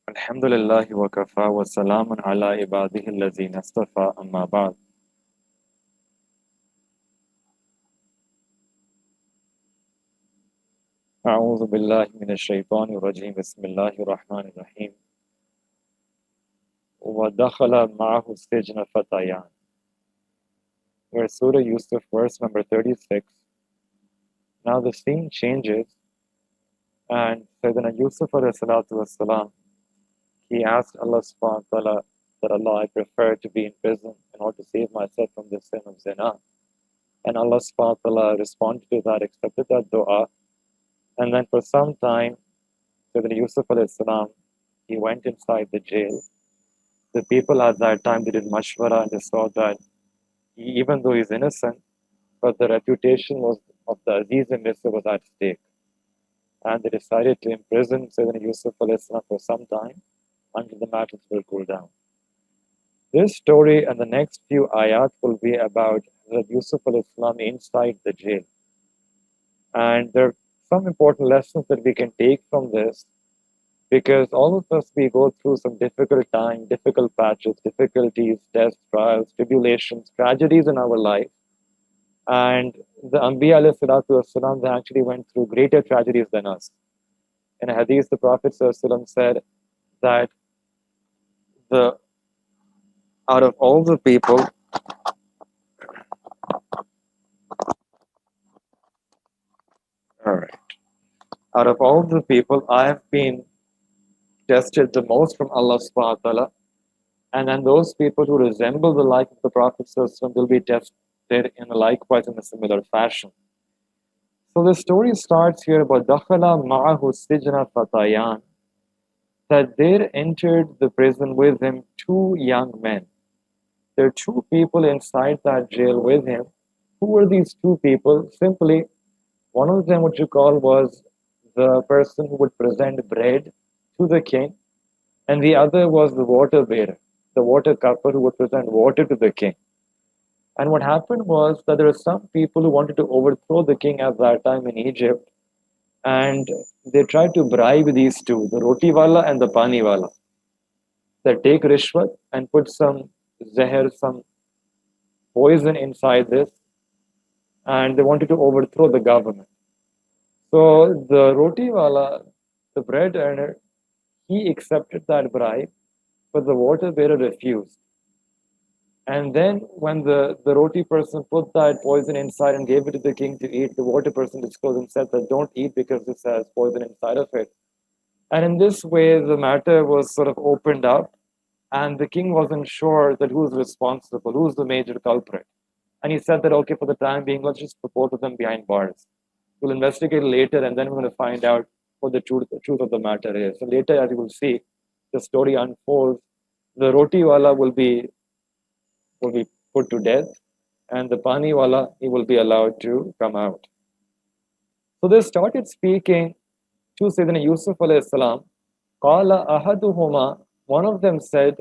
Alhamdulillah wa kafa wa salamun ala ibadihi allazina istafa amma ba'd. أعوذ بالله من الشيطان الرجيم بسم الله الرحمن الرحيم ودخل معه السجن فتيان. Where Surah Yusuf verse number 36. Now the scene changes and Sayyidina Yusuf alayhi salatu wasalam, he asked Allah subhanahu wa ta'ala that Allah, I prefer to be in prison in order to save myself from the sin of zina. And Allah subhanahu wa ta'ala responded to that, accepted that dua. And then for some time, Sayyidina Yusuf alayhi salam, he went inside the jail. The people at that time, they did mashwara and they saw that even though he's innocent, but the reputation was of the Aziz and Misr was at stake. And they decided to imprison Sayyidina Yusuf alayhi salam for some time until the matters will cool down. This story and the next few ayat will be about Hazrat Yusuf alayhi salam inside the jail. And there are some important lessons that we can take from this, because all of us, we go through some difficult time, difficult patches, difficulties, tests, trials, tribulations, tragedies in our life. And the Anbiya alayhi salatu wasalam, they actually went through greater tragedies than us. In a hadith, the Prophet said that out of all the people, all right, out of all the people, I have been tested the most from Allah subhanahu wa ta'ala. And then those people who resemble the life of the Prophet will be tested likewise in a similar fashion. So the story starts here about Dakhala ma'ahu sijna fatayan, that there entered the prison with him two young men. There are two people inside that jail with him. Who were these two people? Simply, one of them, what you call, was the person who would present bread to the king, and the other was the water bearer, the water cupper who would present water to the king. And what happened was that there were some people who wanted to overthrow the king at that time in Egypt, and they tried to bribe these two, the roti wala and the pani wala. They take rishwat and put some zahar, some poison inside this, and they wanted to overthrow the government. So the roti wala, the bread earner, he accepted that bribe, but the water bearer refused. And then when the roti person put that poison inside and gave it to the king to eat, the water person disclosed and said that don't eat because this has poison inside of it. And in this way, the matter was sort of opened up, and the king wasn't sure that who's responsible, who's the major culprit. And he said that, okay, for the time being, let's just put them behind bars. We'll investigate later, and then we're going to find out what the truth of the matter is. So later, as you will see, the story unfolds. The roti wala will be put to death, and the pani wala, he will be allowed to come out. So they started speaking to Sayyidina Yusuf alayhi salam. Qala ahaduhuma, one of them said,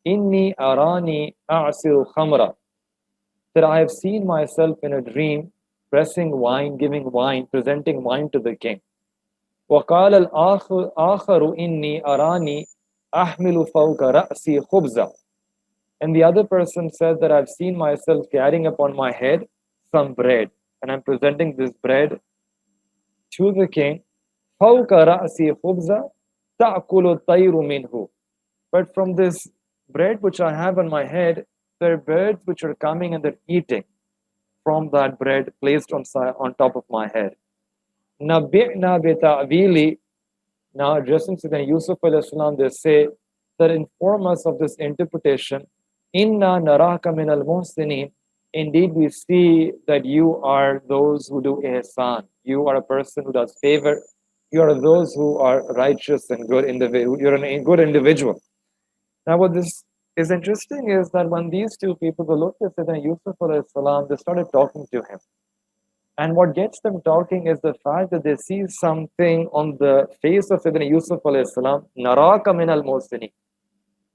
Inni arani a'siru khamra, that I have seen myself in a dream pressing wine, giving wine, presenting wine to the king. وقال الآخر إني أراني أحمل فوق رأسي خبزا. And the other person said that I've seen myself carrying upon my head some bread, and I'm presenting this bread to the king. فوق رأسي خبزا تأكل الطير منه. But from this bread which I have on my head, there are birds which are coming and they're eating from that bread placed on top of my head. نبئنا بتأويلي. Now addressing to the Yusuf alayhi salam, they say that inform us of this interpretation. Inna naraka min al muhsinin. Indeed, we see that you are those who do ihsan. You are a person who does favor. You are those who are righteous and good individual. You're a good individual. Now, what this is interesting is that when these two people, they looked at Sayyidina Yusuf alayhi salam, they started talking to him. And what gets them talking is the fact that they see something on the face of Sayyidina Yusuf alayhi salam, naraka min al muhsinin.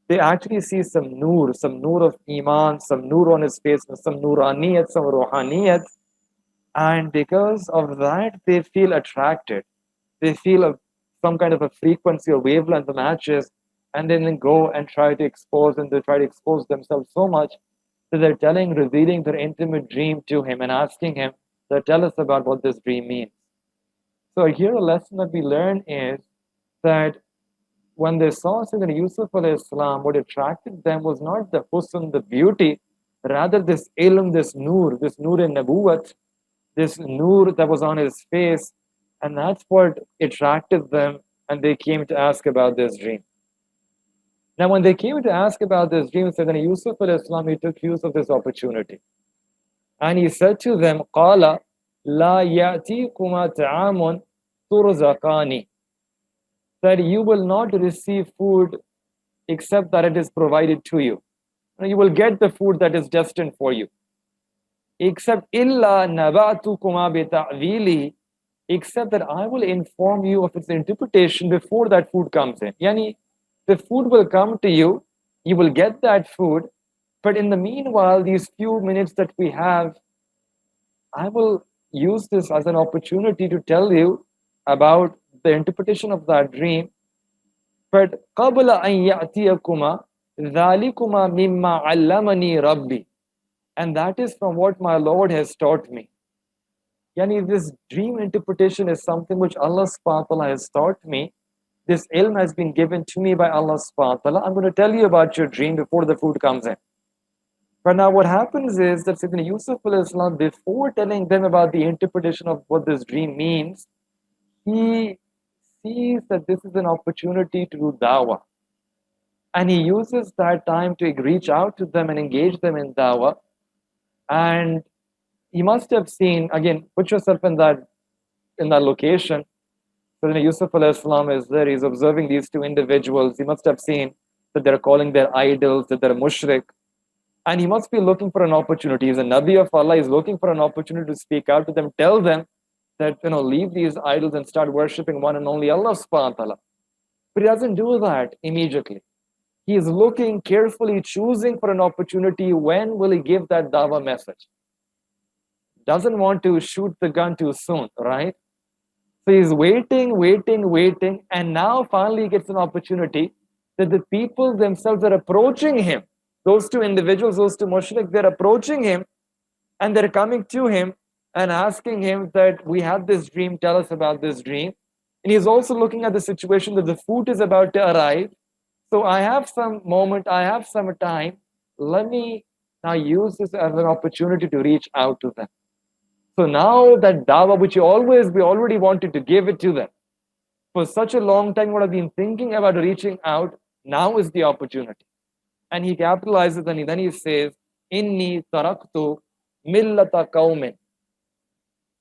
They actually see some nur of iman, some nur on his face, some nuraniyat, some ruhaniyat. And because of that, they feel attracted. They feel some kind of a frequency or wavelength matches and then they go and try to expose, and they try to expose themselves so much that they're revealing their intimate dream to him and asking him to tell us about what this dream means. So here a lesson that we learn is that when they saw Sayyidina Yusuf alayhi salam, what attracted them was not the husn, the beauty, rather this ilm, this nur in nabuwat, this nur that was on his face, and that's what attracted them, and they came to ask about this dream. Now, when they came to ask about this dream, Sayyidina Yusuf alayhi salam, he took use of this opportunity. And he said to them, قَالَ لَا يَأْتِيكُمَا تَعَامٌ تُرْزَقَانِ, that you will not receive food except that it is provided to you. You will get the food that is destined for you. Except إِلَّا نَبَعْتُكُمَا بِتَعْوِيلِهِ, except that I will inform you of its interpretation before that food comes in. Yani, the food will come to you, you will get that food, but in the meanwhile, these few minutes that we have, I will use this as an opportunity to tell you about the interpretation of that dream. But قَبْلَ أَنْ يَأْتِيَكُمَا ذَلِكُمَا مِمَّا عَلَّمَنِي رَبِّي, and that is from what my Lord has taught me. Yani, this dream interpretation is something which Allah subhanahu wa ta'ala has taught me. This ilm has been given to me by Allah subhanahu wa ta'ala. I'm going to tell you about your dream before the food comes in. But now what happens is that Sayyidina Yusuf alayhi salam, before telling them about the interpretation of what this dream means, he sees that this is an opportunity to do dawah. And he uses that time to reach out to them and engage them in dawah. And he must have seen, again, put yourself in that location. Sayyidina Yusuf alayhi salam is there, he's observing these two individuals. He must have seen that they're calling their idols, that they're mushrik. And he must be looking for an opportunity. He's a Nabi of Allah. He's looking for an opportunity to speak out to them, tell them that, leave these idols and start worshipping one and only Allah subhanahu wa ta'ala. But he doesn't do that immediately. He is looking carefully, choosing for an opportunity. When will he give that dawah message? Doesn't want to shoot the gun too soon, right? So he's waiting, and now finally he gets an opportunity that the people themselves are approaching him. Those two individuals, those two mushrik, they're approaching him, and they're coming to him and asking him that we had this dream, tell us about this dream. And he's also looking at the situation that the food is about to arrive. So I have some moment, I have some time. Let me now use this as an opportunity to reach out to them. So now that dawah, which we already wanted to give it to them. For such a long time, what I've been thinking about reaching out, now is the opportunity. And he capitalizes and then he says, Inni taraktu millata qawmin.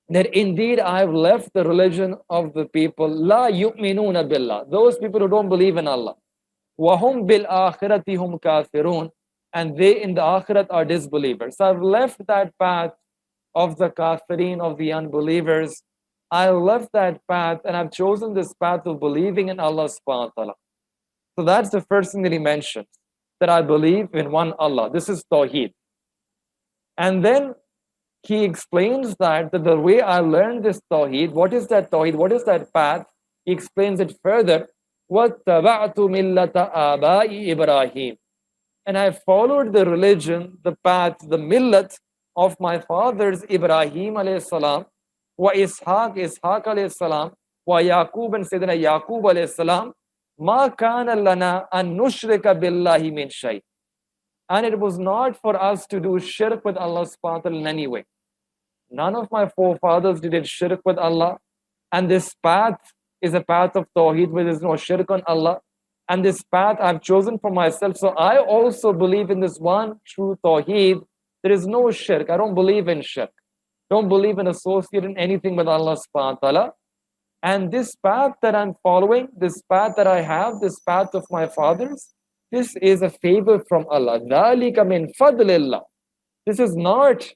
That indeed I have left the religion of the people, la yu'minuna billah, those people who don't believe in Allah. Wahum bil akhirati hum kafirun, and they in the akhirat are disbelievers. So I've left that path of the kafirin, of the unbelievers. I left that path and I've chosen this path of believing in Allah subhanahu wa ta'ala. So that's the first thing that he mentions, that I believe in one Allah. This is Tawheed. And then he explains that the way I learned this Tawheed, what is that Tawheed, what is that path? He explains it further. وَاتَّبَعْتُ مِلَّةَ آبَاءِ إِبْرَاهِيمَ, and I followed the religion, the path, the millat of my fathers Ibrahim alayhi salam, wa Ishaq alayhi salam, wa Yaqub and Sayyidina Yaqub alayhi salam, ma kana lana an nushrika billahi min shay. And it was not for us to do shirk with Allah subhanahu wa ta'ala in any way. None of my forefathers did shirk with Allah. And this path is a path of Tawheed where there is no shirk on Allah. And this path I've chosen for myself. So I also believe in this one true Tawheed. There is no shirk. I don't believe in shirk. Don't believe in associating anything with Allah subhanahu wa ta'ala. And this path that I'm following, this path that I have, this path of my fathers, this is a favor from Allah. ذَلِكَ مِنْ فَضْلِ اللَّهِ. This is not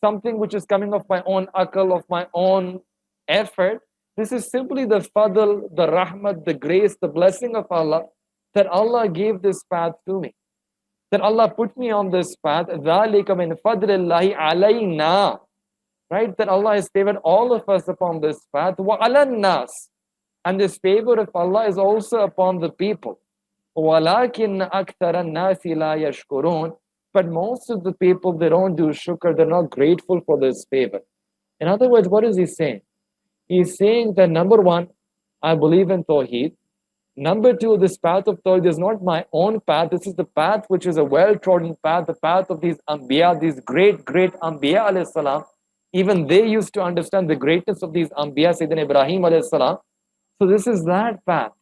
something which is coming of my own akal, of my own effort. This is simply the fadl, the rahmat, the grace, the blessing of Allah, that Allah gave this path to me. That Allah put me on this path. ذَلِكَ مِنْ فَضْلِ اللَّهِ عَلَيْنَا. Right? That Allah has favored all of us upon this path. وَعَلَى النَّاسِ. And this favor of Allah is also upon the people. وَلَكِنَّ أَكْثَرَ النَّاسِ لَا يَشْكُرُونَ. But most of the people, they don't do shukr, they're not grateful for this favor. In other words, what is he saying? He's saying that number one, I believe in Tawheed. Number two, this path of Tawheed is not my own path. This is the path which is a well-trodden path, the path of these Anbiya, these great, great Anbiya alayhi salam. Even they used to understand the greatness of these Anbiya, Sayyidina Ibrahim alayhi salam. So this is that path.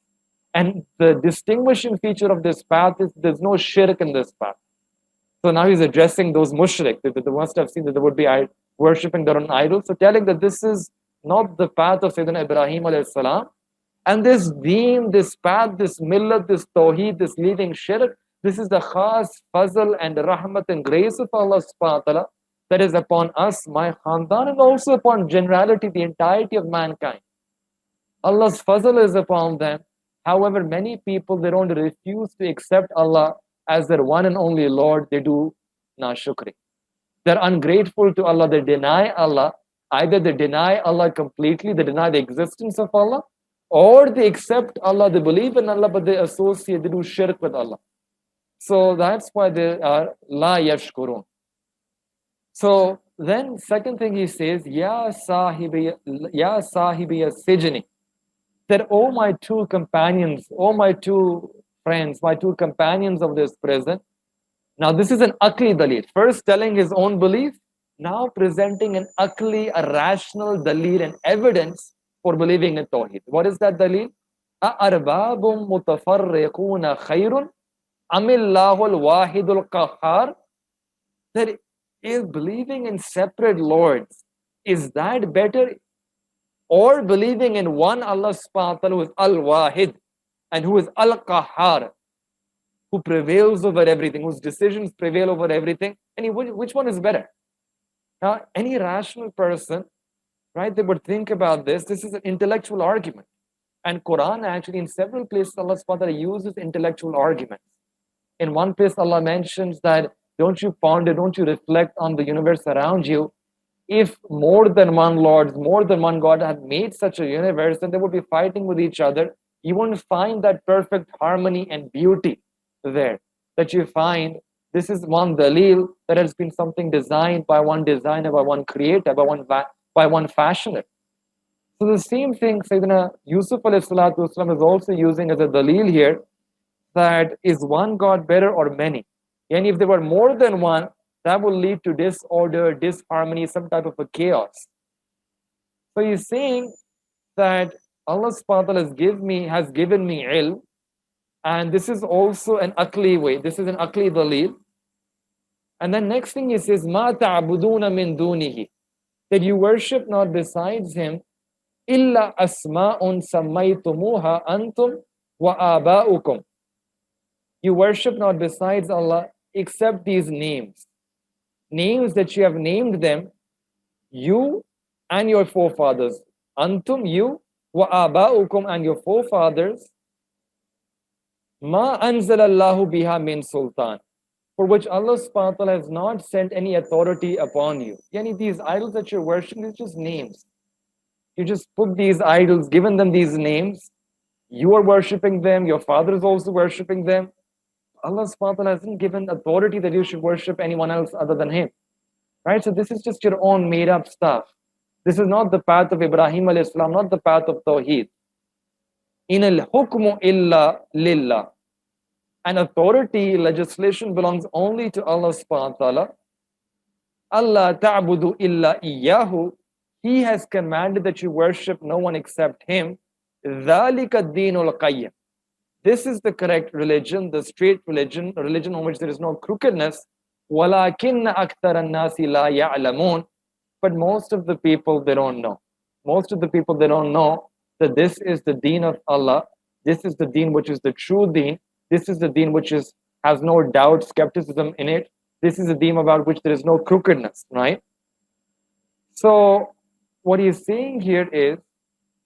And the distinguishing feature of this path is there's no shirk in this path. So now he's addressing those mushrik that they must have seen that they would be worshipping their own idols. So telling that this is not the path of Sayyidina Ibrahim alayhi salam. And this deen, this path, this millat, this tawheed, this leaving shirk, this is the khas, fazl and rahmat and grace of Allah subhanahu wa ta'ala that is upon us, my khandan, and also upon generality, the entirety of mankind. Allah's fazl is upon them. However, many people, they don't refuse to accept Allah as their one and only Lord. They do nashukri. They're ungrateful to Allah. They deny Allah. Either they deny Allah completely, they deny the existence of Allah, or they accept Allah, they believe in Allah, but they associate, they do shirk with Allah. So that's why they are la yashkurun. So then second thing he says, Ya sahibi sijni. That, oh my two companions, oh my two friends, my two companions of this prison. Now this is an akli dalil. First telling his own belief, now presenting an akli, a rational dalil and evidence for believing in Tawheed. What is that dalil? أَأَرْبَابٌ مُتَفَرِّقُونَ خَيْرٌ أَمِ اللَّهُ الْوَاحِدُ الْقَهَّارُ. That is believing in separate lords, is that better? Or believing in one Allah subhanahu wa ta'ala who is Al-Wahid and who is Al-Qahhar, who prevails over everything, whose decisions prevail over everything. And which one is better? Now, any rational person, right, they would think about this. This is an intellectual argument. And Quran actually, in several places, Allah subhanahu wa ta'ala uses intellectual arguments. In one place, Allah mentions that, don't you ponder, don't you reflect on the universe around you. If more than one Lord, more than one God had made such a universe, then they would be fighting with each other. You won't find that perfect harmony and beauty there that you find. This is one dalil that has been something designed by one designer, by one creator, by one fashioner. So the same thing Sayyidina Yusuf alayhi salatu wasalam is also using as a dalil here, that is one God better or many? And if there were more than one, that will lead to disorder, disharmony, some type of a chaos. So he's saying that Allah subhanahu wa ta'ala has given me ilm, and this is also an akli way. This is an akli dalil. And then next thing he says, Ma ta'buduna min dunihi, that you worship not besides him, illa asma'un sammaytumuha antum wa aba'ukum. You worship not besides Allah except these names. Names that you have named them, you and your forefathers. Antum, you, wa aba'ukum, and your forefathers. Ma anzalallahu biha min sultan, for which Allah subhanahu wa ta'ala has not sent any authority upon you. Yani these idols that you're worshiping, these just names. You just put these idols, given them these names. You are worshipping them, your father is also worshipping them. Allah subhanahu wa ta'ala hasn't given authority that you should worship anyone else other than him. Right? So this is just your own made up stuff. This is not the path of Ibrahim alayhi salam, not the path of Tawheed. In al-hukmu illa lillah. And authority, legislation belongs only to Allah subhanahu wa ta'ala. Allah ta'budu illa iyyahu. He has commanded that you worship no one except him. ذَلِكَ الدِّينُ الْقَيِّمُ. This is the correct religion, the straight religion, a religion on which there is no crookedness. وَلَكِنَّ أَكْثَرَ النَّاسِ لَا يَعْلَمُونَ. But most of the people, they don't know. Most of the people, they don't know that this is the deen of Allah. This is the deen which is the true deen. This is the deen which has no doubt, skepticism in it. This is a deen about which there is no crookedness, right? So what he is saying here is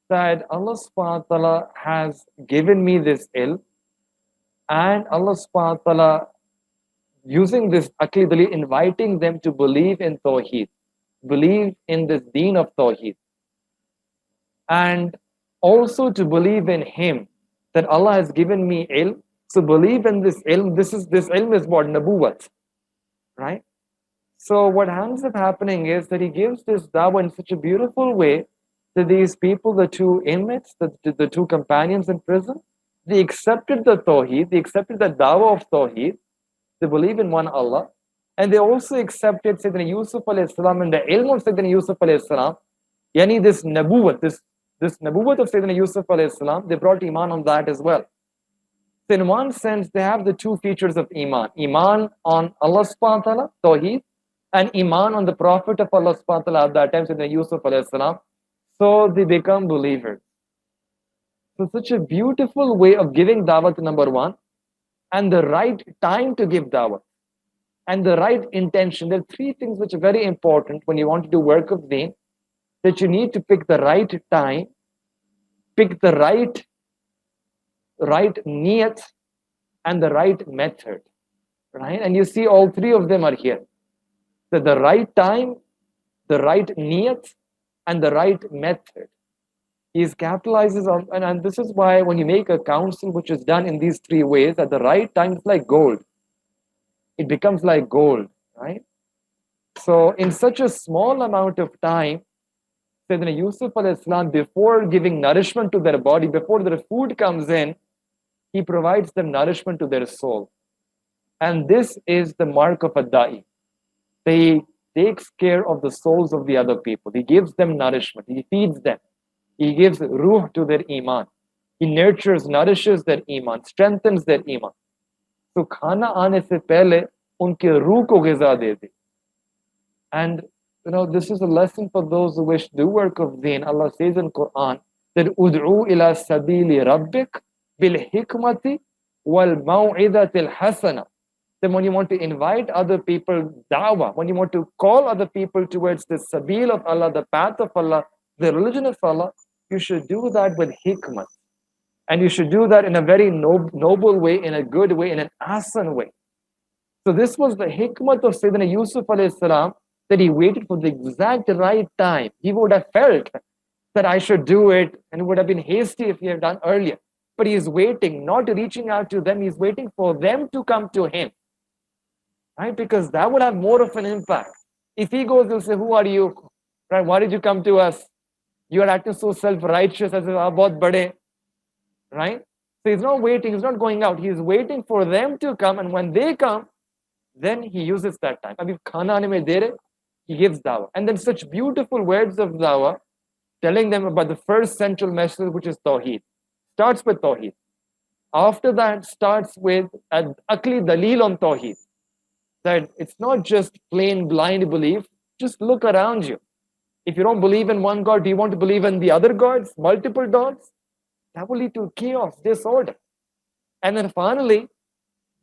that Allah subhanahu wa ta'ala has given me this ilm, and Allah subhanahu wa ta'ala using this akli dalil, inviting them to believe in Tawheed, believe in this deen of Tawheed, and also to believe in him, that Allah has given me ilm, So believe in this ilm. This ilm is what? Nabuwat, right? So what ends up happening is that he gives this dawah in such a beautiful way that these people, the two inmates, the two companions in prison, they accepted the Tawheed, they accepted the dawah of Tawheed, they believe in one Allah, and they also accepted Sayyidina Yusuf alayhi salam and the ilm of Sayyidina Yusuf alayhi salam, yani this nabuwat, this nabuwat of Sayyidina Yusuf alayhi salam, they brought iman on that as well. So in one sense, they have the two features of iman. Iman on Allah subhanahu wa ta'ala, Tawheed, and iman on the Prophet of Allah subhanahu wa ta'ala at that time, Sayyidina Yusuf alayhi salam. So they become believers. So such a beautiful way of giving dawah to number one, and the right time to give dawah, and the right intention. There are three things which are very important when you want to do work of deen, that you need to pick the right time, pick the right niyat, and the right method, right? And you see all three of them are here. So the right time, the right niyat, and the right method. He capitalizes on, and this is why when you make a counsel which is done in these three ways, at the right time, it's like gold. It becomes like gold, right? So in such a small amount of time, Sayyidina Yusuf al-Islam, before giving nourishment to their body, before their food comes in, he provides them nourishment to their soul. And this is the mark of a da'i. He takes care of the souls of the other people. He gives them nourishment. He feeds them. He gives ruh to their iman. He nurtures, nourishes their iman, strengthens their iman. So khana aane se pehle unke ruh ko ghiza de de. And this is a lesson for those who wish to do work of deen. Allah says in Quran that ud'u ila sabili rabbik bil hikmati wal maw'idatil hasana. Then when you want to invite other people, da'wah, when you want to call other people towards the sabil of Allah, the path of Allah, the religion of Allah, you should do that with hikmah. And you should do that in a very noble way, in a good way, in an asan way. So this was the hikmah of Sayyidina Yusuf alayhi salam, that he waited for the exact right time. He would have felt that I should do it, and it would have been hasty if he had done earlier. But he is waiting, not reaching out to them. He's waiting for them to come to him, right? Because that would have more of an impact. If he goes, he'll say, "Who are you? Right? Why did you come to us? You are acting so self-righteous as if bahut bade." Right? So he's not waiting. He's not going out. He's waiting for them to come, and when they come, then he uses that time. Abhi khana aane mein der hai, he gives dawah. And then such beautiful words of dawah, telling them about the first central message, which is Tawheed. Starts with Tawheed. After that, starts with an akli dalil on Tawheed. That it's not just plain blind belief. Just look around you. If you don't believe in one God, do you want to believe in the other gods, multiple gods? That will lead to chaos, disorder. And then finally,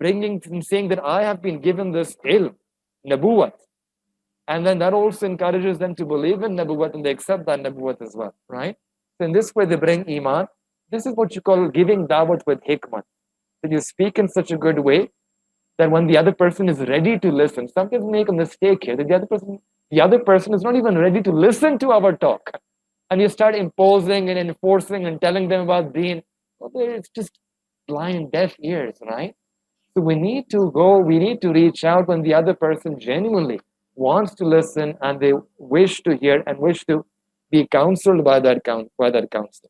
saying that I have been given this ilm, nabuwat. And then that also encourages them to believe in nabuwat, and they accept that nabuwat as well, right? So in this way, they bring iman. This is what you call giving dawat with hikmah. That you speak in such a good way that when the other person is ready to listen, sometimes we make a mistake here, that the other person is not even ready to listen to our talk. And you start imposing and enforcing and telling them about deen. Well, it's just blind, deaf ears, right? So we need to reach out when the other person genuinely wants to listen and they wish to hear and wish to be counseled by that counselor.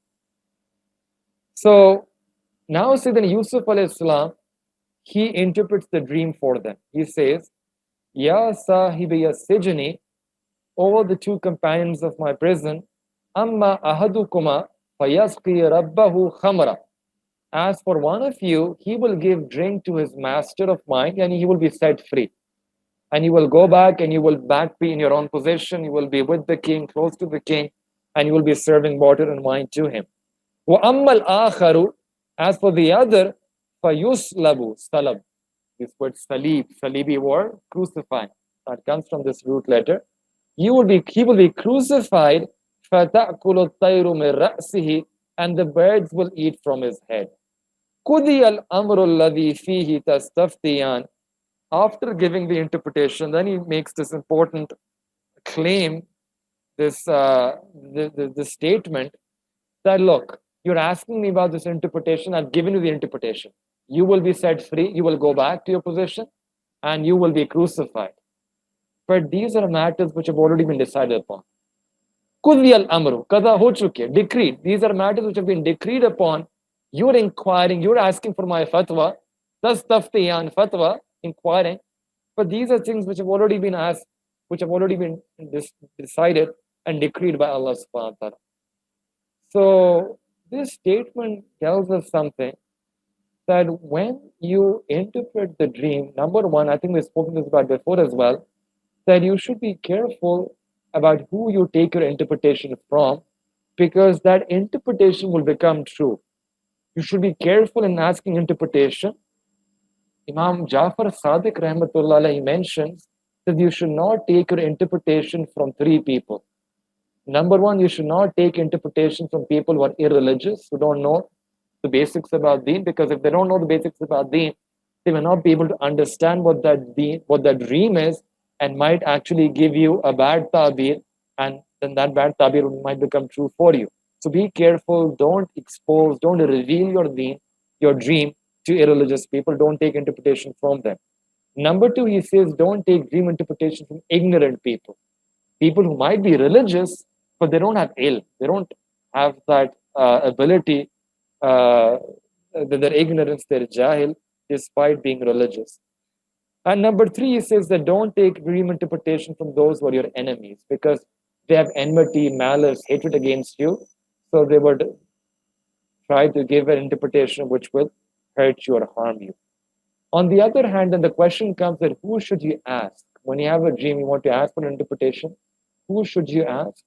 So now Sayyidina Yusuf alayhi salam, he interprets the dream for them. He says, Ya sahibiya sijni, O the two companions of my prison, amma ahadukuma fayasqi rabbahu khamra. As for one of you, he will give drink to his master of mine, and he will be set free. And you will go back, and you will back be in your own possession. You will be with the king, close to the king, and you will be serving water and wine to him. Wa ammal akharu, as for the other, fayuslabu, salab. This word salib, salibi war, crucifying. That comes from this root letter. He will be crucified, fata'kulu tayru min ra'sihi, and the birds will eat from his head. Qudi al-amru alladhi fihi tastaftiyan. After giving the interpretation, then he makes this important claim, this statement that, look, you're asking me about this interpretation, I've given you the interpretation. You will be set free, you will go back to your position, and you will be crucified. But these are matters which have already been decided upon. Kudli al amru, kada ho chuke, decreed. These are matters which have been decreed upon. You're inquiring, you're asking for my fatwa. That's taftiyan fatwa, inquiring. But these are things which have already been asked, which have already been decided and decreed by Allah subhanahu wa ta'ala. So this statement tells us something, that when you interpret the dream, number one, I think we've spoken this about before as well, that you should be careful about who you take your interpretation from, because that interpretation will become true. You should be careful in asking interpretation. Imam Jafar Sadiq Rahmatullah he mentions that you should not take your interpretation from three people. Number one, you should not take interpretation from people who are irreligious, who don't know the basics about deen, because if they don't know the basics about deen, they will not be able to understand what that deen, what that dream is, and might actually give you a bad ta'bir, and then that bad ta'bir might become true for you. So be careful, don't expose, don't reveal your deen, your dream to irreligious people, don't take interpretation from them. Number two, he says, don't take dream interpretation from ignorant people. People who might be religious, but they don't have ilm, they don't have that ability, their ignorance, their jahil, despite being religious. And number three, he says that don't take dream interpretation from those who are your enemies, because they have enmity, malice, hatred against you. So they would try to give an interpretation which will hurt you or harm you. On the other hand, then the question comes that who should you ask? When you have a dream, you want to ask for an interpretation, who should you ask?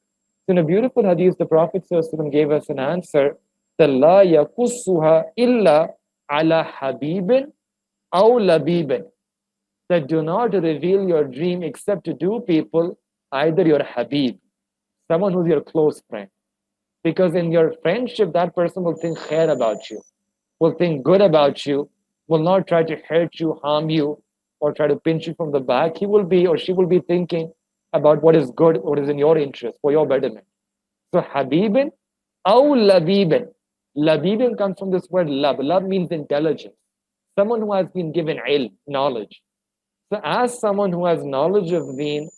So in a beautiful hadith, the Prophet ﷺ gave us an answer that la yakussuha illa ala habibin aw labibin, that do not reveal your dream except to two people, either your habib, someone who's your close friend. Because in your friendship, that person will think khair about you, will think good about you, will not try to hurt you, harm you, or try to pinch you from the back. He will be or she will be thinking about what is good, what is in your interest, for your betterment. So Habibin aw Labibin. Labibin comes from this word lab. Lab means intelligence. Someone who has been given ilm, knowledge. So ask someone who has knowledge of deen,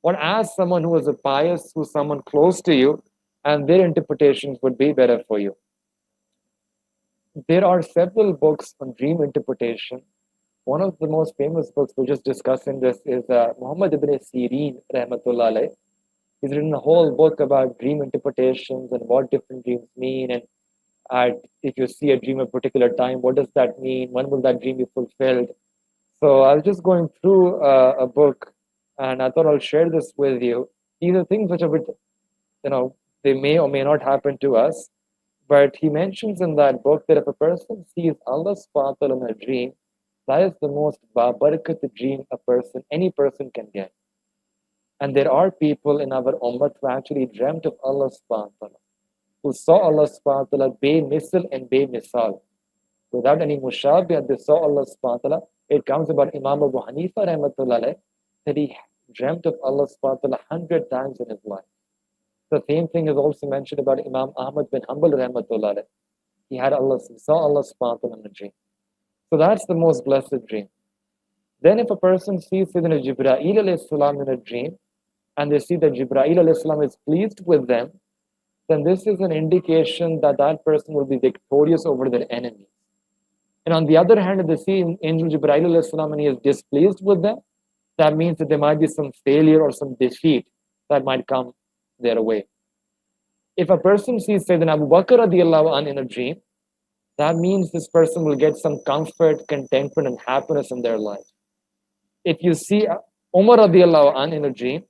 or ask someone who is a pious, who's someone close to you, and their interpretations would be better for you. There are several books on dream interpretation. One of the most famous books we're just discussing this is Muhammad ibn Sirin, rahmatullah alayh. He's written a whole book about dream interpretations and what different dreams mean, and if you see a dream at a particular time, what does that mean? When will that dream be fulfilled? So I was just going through a book, and I thought I'll share this with you. These are things which are, they may or may not happen to us. But he mentions in that book that if a person sees Allah subhanahu wa ta'ala in a dream, that is the most barakat dream any person can get. And there are people in our ummah who actually dreamt of Allah subhanahu wa ta'ala, who saw Allah subhanahu wa ta'ala be-misl and be-misal. Without any mushabih, they saw Allah subhanahu wa ta'ala. It comes about Imam Abu Hanifa rahmatullah that he dreamt of Allah subhanahu wa ta'ala 100 times in his life. The same thing is also mentioned about Imam Ahmad bin Hanbal rahmatullah. He saw Allah subhanahu wa ta'ala in a dream. So that's the most blessed dream. Then if a person sees Sayyidina Jibreel alayhi salam in a dream, and they see that Jibreel alayhi salam is pleased with them, then this is an indication that that person will be victorious over their enemies. And on the other hand, if they see Angel Jibreel alayhi salam and he is displeased with them, that means that there might be some failure or some defeat that might come their way. If a person sees Sayyidina Abu Bakr radiallahu anh in a dream, that means this person will get some comfort, contentment, and happiness in their life. If you see Umar radiallahu anh in a dream,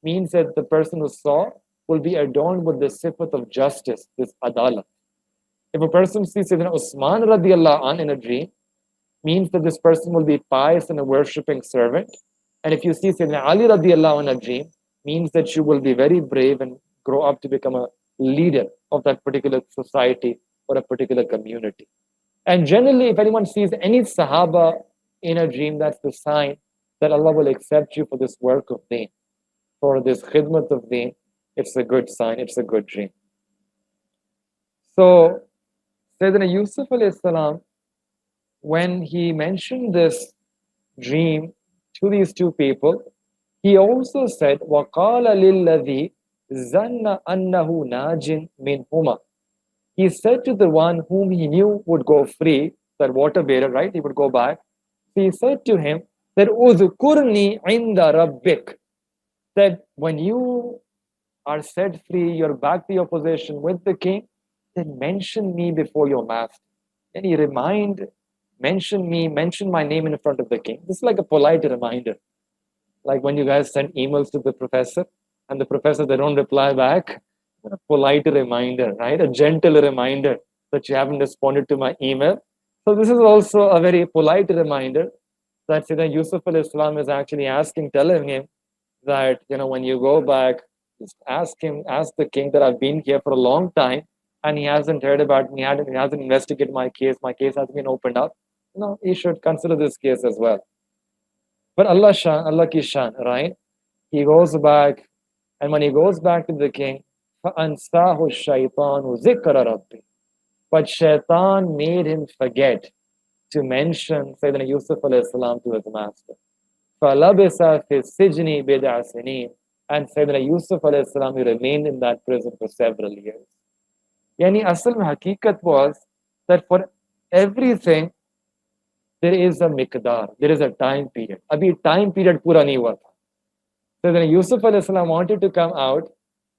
means that the person who saw will be adorned with the sifat of justice, this adalah. If a person sees Sayyidina Usman radiallahu anh in a dream, means that this person will be pious and a worshipping servant. And if you see Sayyidina Ali radiallahu anh in a dream, means that you will be very brave and grow up to become a leader of that particular society or a particular community. And generally, if anyone sees any Sahaba in a dream, that's the sign that Allah will accept you for this work of deen, for this khidmat of deen. It's a good sign, it's a good dream. So, Sayyidina Yusuf alayhi salam, when he mentioned this dream to these two people, he also said, وَقَالَ لِلَّذِي زَنَّ أَنَّهُ نَاجٍ مِنْهُمَا. He said to the one whom he knew would go free, that water bearer, right? He would go back. So he said to him that أُذْكُرْنِي عِنْدَ رَبِّكَ, that when you are set free, you're back to your position with the king, then mention me before your master. And he mention my name in front of the king. This is like a polite reminder. Like when you guys send emails to the professor and the professor, they don't reply back, a polite reminder, right? A gentle reminder that you haven't responded to my email. So this is also a very polite reminder that Sayyidina Yusuf al-Islam is actually telling him that, when you go back, just ask the king that I've been here for a long time and he hasn't heard about me, he hasn't investigated my case hasn't been opened up. He should consider this case as well. But Allah ki shan, right? He goes back, and when he goes back to the king, فَأَنْسَاهُ الشَّيْطَانُ ذِكْرَ رَبِّهِ. But shaitan made him forget to mention Sayyidina Yusuf alayhi salam to his master. فَلَبِسَ فِي السِّجْنِ بِضْعَ سِنِينَ. And Sayyidina Yusuf alayhi salam, he remained in that prison for several years. Yani asal mein hakikat was that for everything, there is a miqdar, there is a time period. Abhi time period pura nahi hua tha. So then Yusuf alayhi salam wanted to come out,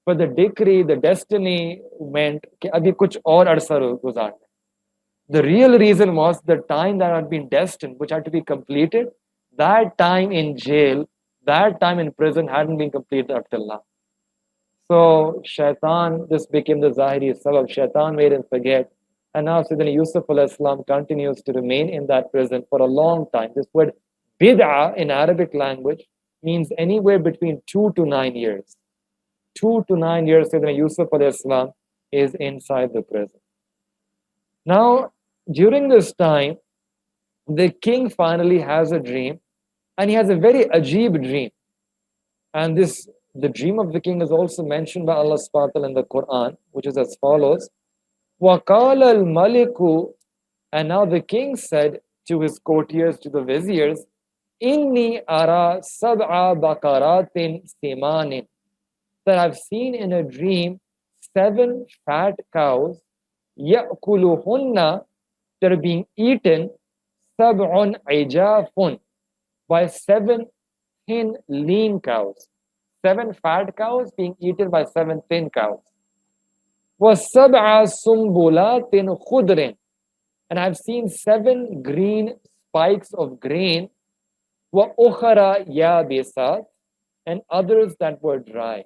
but the decree, the destiny meant कि अभी कुछ और अरसा गुजारना. The real reason was the time that had been destined, which had to be completed, that time in jail, that time in prison hadn't been completed up till now. So Shaitan, this became the Zahiri sabab. Shaitan made him forget. And now Sayyidina Yusuf alayhi salam continues to remain in that prison for a long time. This word bid'ah in Arabic language means anywhere between 2 to 9 years. 2 to 9 years, Sayyidina Yusuf alayhi salam is inside the prison. Now, during this time, the king finally has a dream, and he has a very ajib dream. And the dream of the king is also mentioned by Allah subhanahu wa ta'ala in the Quran, which is as follows. وَقَالَ الْمَلِكُ. And now the king said to his courtiers, to the viziers, إِنِّي أَرَى سَبْعَ بَقَرَاتٍ سِمَانٍ. That I've seen in a dream 7 fat cows, يَأْكُلُهُنَّ, that are being eaten, سَبْعٌ عِجَافٌ, by 7 thin, lean cows. 7 fat cows being eaten by 7 thin cows. وَسَبْعَ سُنْبُلَاتٍ خُضْرٍ. And I've seen 7 green spikes of grain, وَأُخَرَ يَابِسَاتٍ, and others that were dry.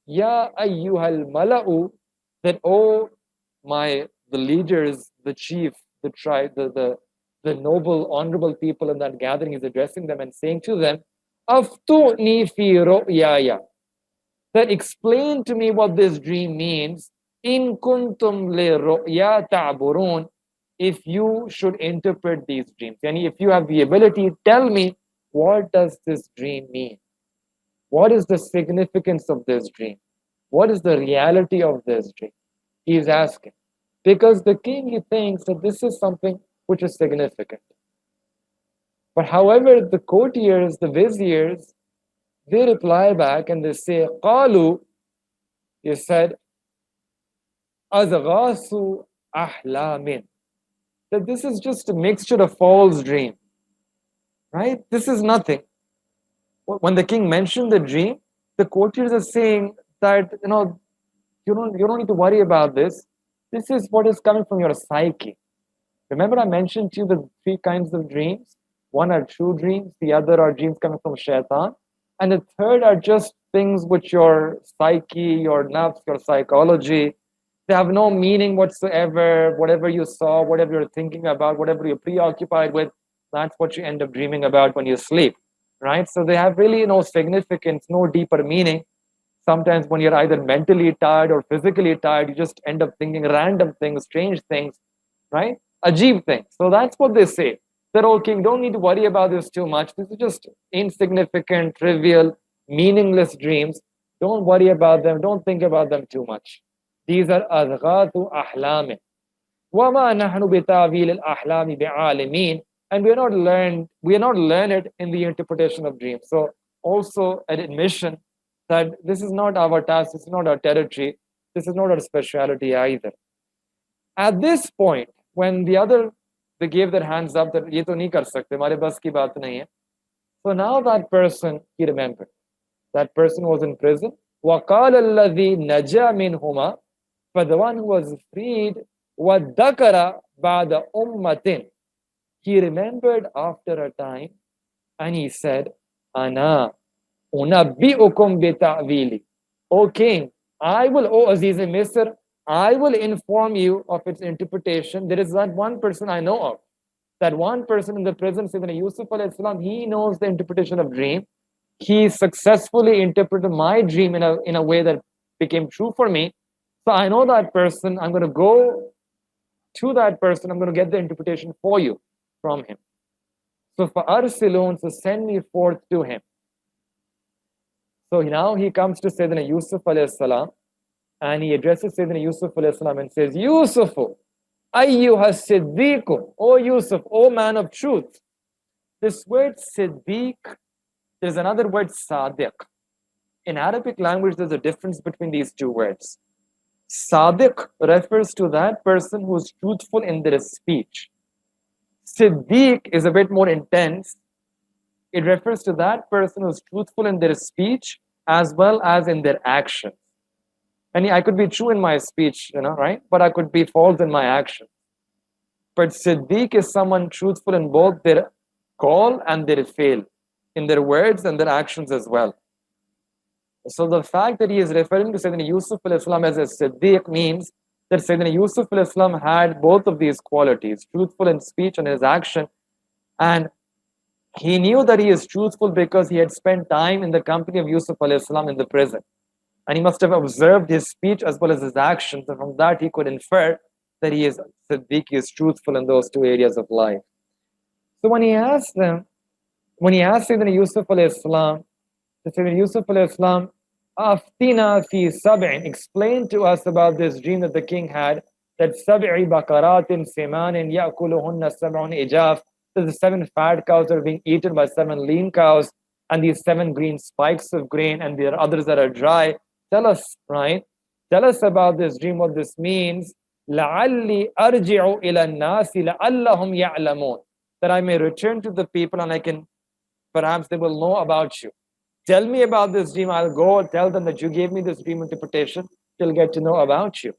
Ya ayyuhal mala'u, that the leaders, the chief, the tribe, the noble, honorable people in that gathering, is addressing them and saying to them, Aftuni fi ru'yaya, that explain to me what this dream means. In kuntum li ru'ya ta'burun, if you should interpret these dreams. And if you have the ability, tell me, what does this dream mean? What is the significance of this dream? What is the reality of this dream? He is asking. Because the king, he thinks that this is something which is significant. But however, the courtiers, the viziers, they reply back and they say, قَالُوا, he said, أَزْغَاسُ أَحْلَامٍ, that this is just a mixture of false dream. Right? This is nothing. When the king mentioned the dream, the courtiers are saying that, you don't need to worry about this. This is what is coming from your psyche. Remember I mentioned to you the 3 kinds of dreams? One are true dreams, the other are dreams coming from shaitan, and the third are just things which your psyche, your nafs, your psychology, they have no meaning whatsoever. Whatever you saw, whatever you're thinking about, whatever you're preoccupied with, that's what you end up dreaming about when you sleep. Right? So they have really no significance, no deeper meaning. Sometimes when you're either mentally tired or physically tired, you just end up thinking random things, strange things, right? Ajib things. So that's what they say. That, oh king, don't need to worry about this too much. This is just insignificant, trivial, meaningless dreams. Don't worry about them. Don't think about them too much. These are adghatu ahlamin. وَمَا نَحْنُ بِتَعْوِيلِ الْأَحْلَامِ بِعَالِمِينَ. And we are not learned in the interpretation of dreams. So also an admission that this is not our task, this is not our territory, this is not our specialty either. At this point, when they gave their hands up that ye to nahi kar sakte, hamare bas ki baat nahi hai. So now that person, he remembered. That person was in prison. وَقَالَ الَّذِي نَجَى مِنْهُمَا. But the one who was freed, وَذَّكَرَ بَعْدَ أُمَّةٍ. He remembered after a time, and he said, أَنَا أُنَبِّئُكُمْ بِتَعْوِيلِ. O king, O Aziz Misr, I will inform you of its interpretation. There is that one person I know of. That one person in the prison, Sayyidina Yusuf alayhi salam, he knows the interpretation of dream. He successfully interpreted my dream in a way that became true for me. So I know that person. I'm going to go to that person. I'm going to get the interpretation for you from him. So for Arsilun, so send me forth to him. So now he comes to Sayyidina Yusuf alayhi salam, and he addresses Sayyidina Yusuf alayhi salam and says, Yusufu, ayyuha siddiqu, O Yusuf, O man of truth. This word siddiq, there's another word sadiq. In Arabic language, there's a difference between these two words. Sadiq refers to that person who is truthful in their speech. Siddiq is a bit more intense. It refers to that person who is truthful in their speech as well as in their actions. And I could be true in my speech, right? But I could be false in my actions. But Siddiq is someone truthful in both their call and their fail, in their words and their actions as well. So the fact that he is referring to Sayyidina Yusuf al-Islam as a Siddiq means that Sayyidina Yusuf al-Islam had both of these qualities, truthful in speech and his action. And he knew that he is truthful because he had spent time in the company of Yusuf al-Islam in the prison. And he must have observed his speech as well as his actions. And from that he could infer that he is Siddiq, he is truthful in those two areas of life. So when he asked Sayyidina Yusuf al-Islam, Sayyidina Yusuf al-Islam, Aftina fi sab'in, explain to us about this dream that the king had, that sab'i bakaratin simanin ya'kuluhunna sab'un ijaf, that the 7 fat cows are being eaten by 7 lean cows, and these 7 green spikes of grain, and there are others that are dry. Tell us, right? Tell us about this dream, what this means. لَعَلِّي أَرْجِعُ إِلَى النَّاسِ لَعَلَّهُمْ يَعْلَمُونَ. That I may return to the people and perhaps they will know about you. Tell me about this dream. I'll go and tell them that you gave me this dream interpretation. They'll get to know about you.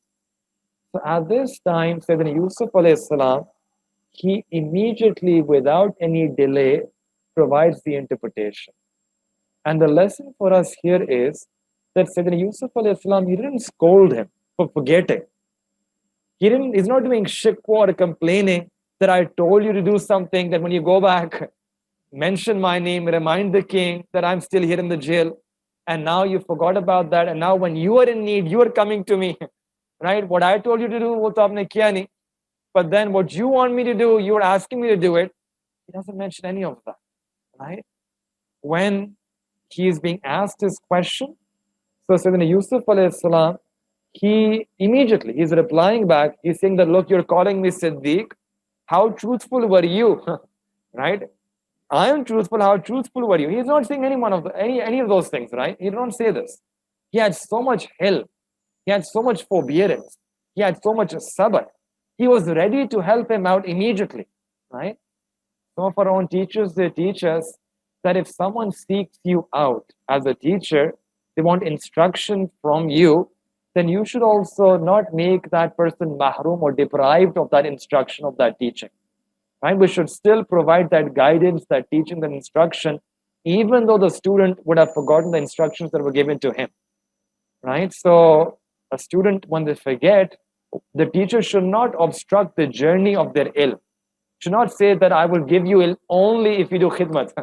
So at this time, Sayyidina Yusuf alayhi salam, he immediately, without any delay, provides the interpretation. And the lesson for us here is that Sayyidina Yusuf alayhi salam, he didn't scold him for forgetting. He's not doing shikwa or complaining that I told you to do something, that when you go back, mention my name, remind the king that I'm still here in the jail, and now you forgot about that, and now when you are in need, you are coming to me, right? What I told you to do, wo to aapne kiya nahi. But then what you want me to do, you're asking me to do it. He doesn't mention any of that, right? When he is being asked his question, so Sayyidina Yusuf alayhi salam, he's replying back, he's saying that, look, you're calling me Siddiq. How truthful were you, right? I am truthful. How truthful were you? He's not saying any of those things, right? He don't say this. He had so much help. He had so much forbearance. He had so much sabr. He was ready to help him out immediately, right? Some of our own teachers, they teach us that if someone seeks you out as a teacher, they want instruction from you, then you should also not make that person mahrum or deprived of that instruction, of that teaching. Right? We should still provide that guidance, that teaching, that instruction, even though the student would have forgotten the instructions that were given to him. Right? So a student, when they forget, the teacher should not obstruct the journey of their ilm. Should not say that I will give you ilm only if you do khidmat.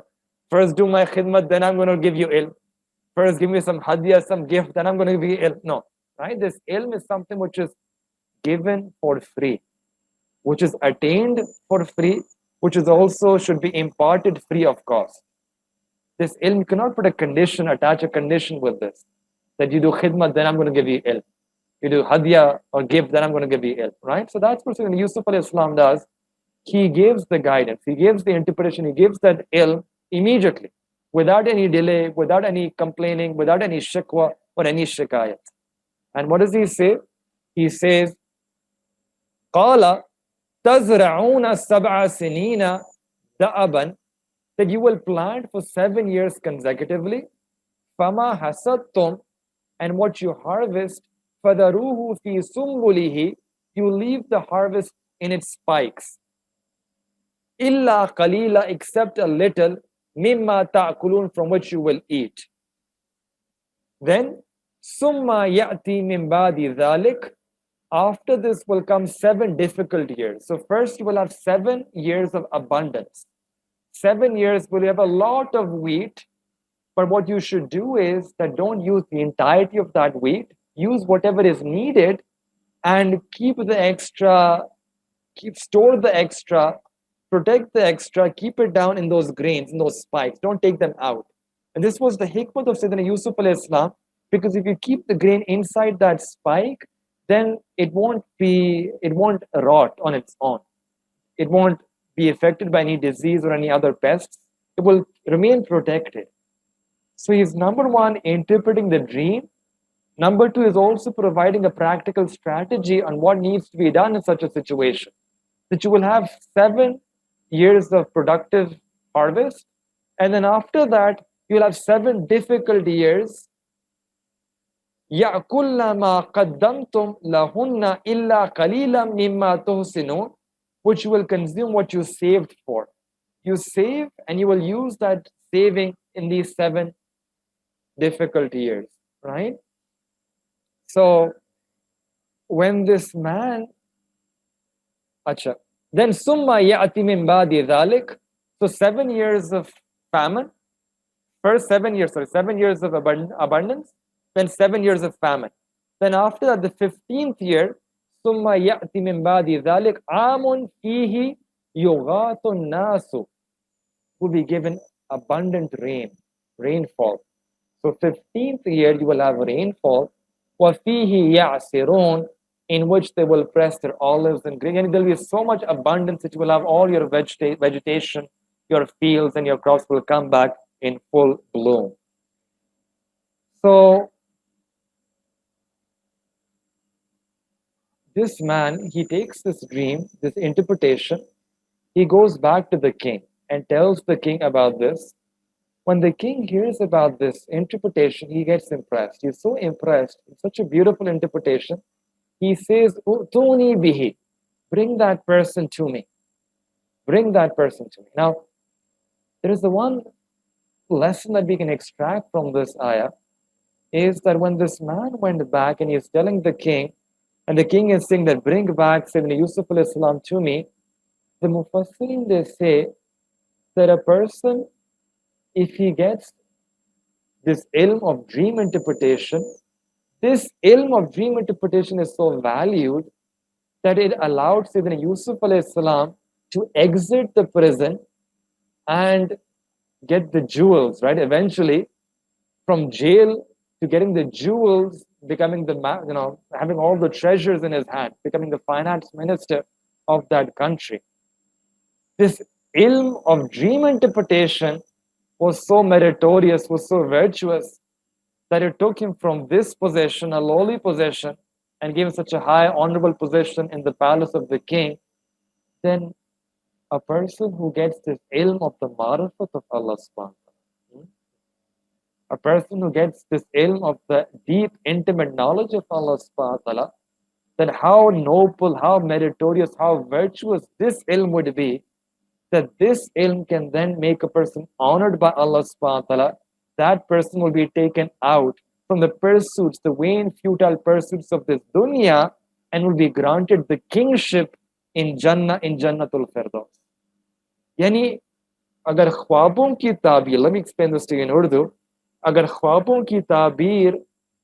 First do my khidmat, then I'm going to give you ilm. First give me some hadiyah, some gift, then I'm going to give you ilm. No. Right? This ilm is something which is given for free, which is attained for free, which is also should be imparted free of cost. This ilm, you cannot put attach a condition with this, that you do khidmat, then I'm going to give you ilm. you do hadiyah or gift, then I'm going to give you ilm, right? So that's what Yusuf alayhi salam does. He gives the guidance, he gives the interpretation, he gives that ilm immediately, without any delay, without any complaining, without any shikwa or any shikayat. And what does he say? He says, قَالَ تَزْرَعُونَ سَبْعَ سِنِينَ دَأَبًا, that you will plant for 7 years consecutively. فَمَا حَسَدْتُمْ, and what you harvest, فَذَرُوهُ فِي سُنْبُلِهِ, you leave the harvest in its spikes. إِلَّا قَلِيلًا, except a little, مِمَّا تَأْكُلُونَ, from which you will eat. Then, ثُمَّ يَأْتِي مِنْ بَعْدِ ذَلِكَ, after this will come 7 difficult years. So first you will have 7 years of abundance. 7 years will you have a lot of wheat, but what you should do is that don't use the entirety of that wheat. Use whatever is needed and keep the extra, store the extra, protect the extra, keep it down in those grains, in those spikes. Don't take them out. And this was the hikmah of Sayyidina Yusuf alayhi salam, because if you keep the grain inside that spike, then it won't rot on its own. It won't be affected by any disease or any other pests. It will remain protected. So he's number one, interpreting the dream. Number two is also providing a practical strategy on what needs to be done in such a situation. That you will have 7 years of productive harvest, and then after that, you'll have 7 difficult years. يَأْكُلْنَ مَا قَدَّمْتُمْ لَهُنَّ إِلَّا قَلِيلًا مِمَّا تُحْسِنُونَ, which you will consume what you saved for. You save and you will use that saving in these 7 difficult years, right? So when this man, then summa ya'ti min ba'di dhalik, so 7 years of famine, first 7 years, 7 years of abundance, then 7 years of famine. Then after that, the 15th year, summa ya'ti min ba'di dhalik amun fihi yughathu nasu, will be given abundant rainfall. So 15th year you will have rainfall. وَفِيهِ يَعْسِرُونَ, in which they will press their olives and grain. And there will be so much abundance that you will have all your vegetation, your fields and your crops will come back in full bloom. So this man, he takes this dream, this interpretation, he goes back to the king and tells the king about this. When the king hears about this interpretation, he gets impressed. He's so impressed. It's such a beautiful interpretation. He says, "Utuni bihi, bring that person to me. Bring that person to me." Now, there is the one lesson that we can extract from this ayah, is that when this man went back and he's telling the king, and the king is saying that, "Bring back Sayyidina Yusuf alayhi salam to me," the Mufassirin, they say that a person, if he gets this ilm of dream interpretation, this ilm of dream interpretation is so valued that it allowed Sayyidina Yusuf alayhi salam to exit the prison and get the jewels, right? Eventually, from jail to getting the jewels, becoming having all the treasures in his hand, becoming the finance minister of that country. This ilm of dream interpretation was so meritorious, was so virtuous, that it took him from this position, a lowly position, and gave him such a high, honorable position in the palace of the king. Then a person who gets this ilm of the marifat of Allah subhanahu wa ta'ala, a person who gets this ilm of the deep, intimate knowledge of Allah subhanahu wa ta'ala, then how noble, how meritorious, how virtuous this ilm would be, that this ilm can then make a person honored by Allah subhanahu wa ta'ala. That person will be taken out from the pursuits, the vain, futile pursuits of this dunya, and will be granted the kingship in Jannah, in Jannatul Firdaus. Yani, agar khwabon ki tabir, let me explain this to you in Urdu. Agar khwabon ki tabir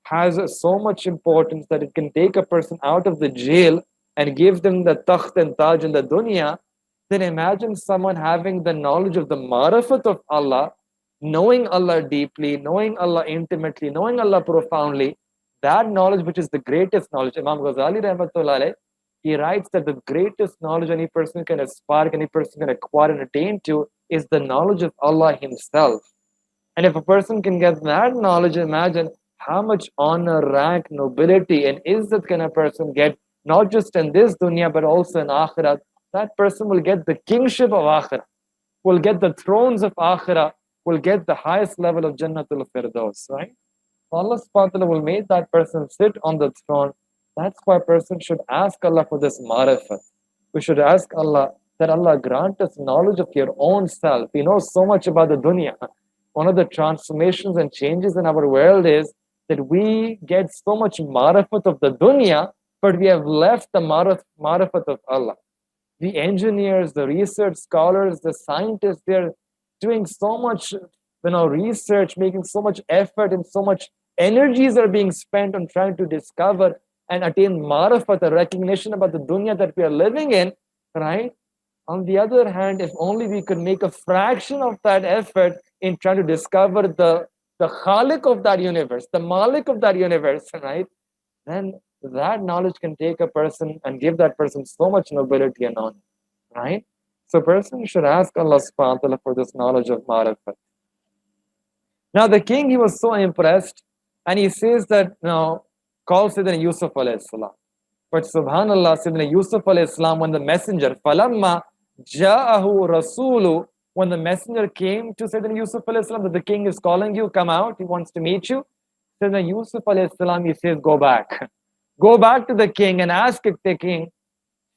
has so much importance that it can take a person out of the jail and give them the takht and taj in the dunya, then imagine someone having the knowledge of the marifat of Allah, knowing Allah deeply, knowing Allah intimately, knowing Allah profoundly. that knowledge which is the greatest knowledge. Imam Ghazali Rahmatullah alayh, he writes that the greatest knowledge any person can aspire, any person can acquire and attain to is the knowledge of Allah Himself. And if a person can get that knowledge, imagine how much honor, rank, nobility, and izzat can a person get, not just in this dunya, but also in akhirat. That person will get the kingship of akhirah, will get the thrones of akhirah, will get the highest level of Jannatul Firdaus, right? Allah subhanahu wa ta'ala will make that person sit on the throne. That's why a person should ask Allah for this marifat. We should ask Allah that Allah grant us knowledge of your own self. We know so much about the dunya. One of the transformations and changes in our world is that we get so much marifat of the dunya, but we have left the marifat of Allah. The engineers, the research scholars, the scientists, they're doing so much research, making so much effort, and so much energies are being spent on trying to discover and attain marifat, a recognition about the dunya that we are living in, right? On the other hand, if only we could make a fraction of that effort in trying to discover the Khalik of that universe, the Malik of that universe, right? Then that knowledge can take a person and give that person so much nobility and honor, right? So a person should ask Allah subhanahu wa ta'ala for this knowledge of marifat. Now the king, he was so impressed, and he says that, call Sayyidina Yusuf alayhi salam. But subhanallah, Sayyidina Yusuf alayhi salam, when the messenger, falamma ja'ahu rasulu, when the messenger came to Sayyidina Yusuf alayhi salam, that the king is calling you, come out, he wants to meet you. Sayyidina Yusuf alayhi salam, he says, go back. Go back to the king and ask the king,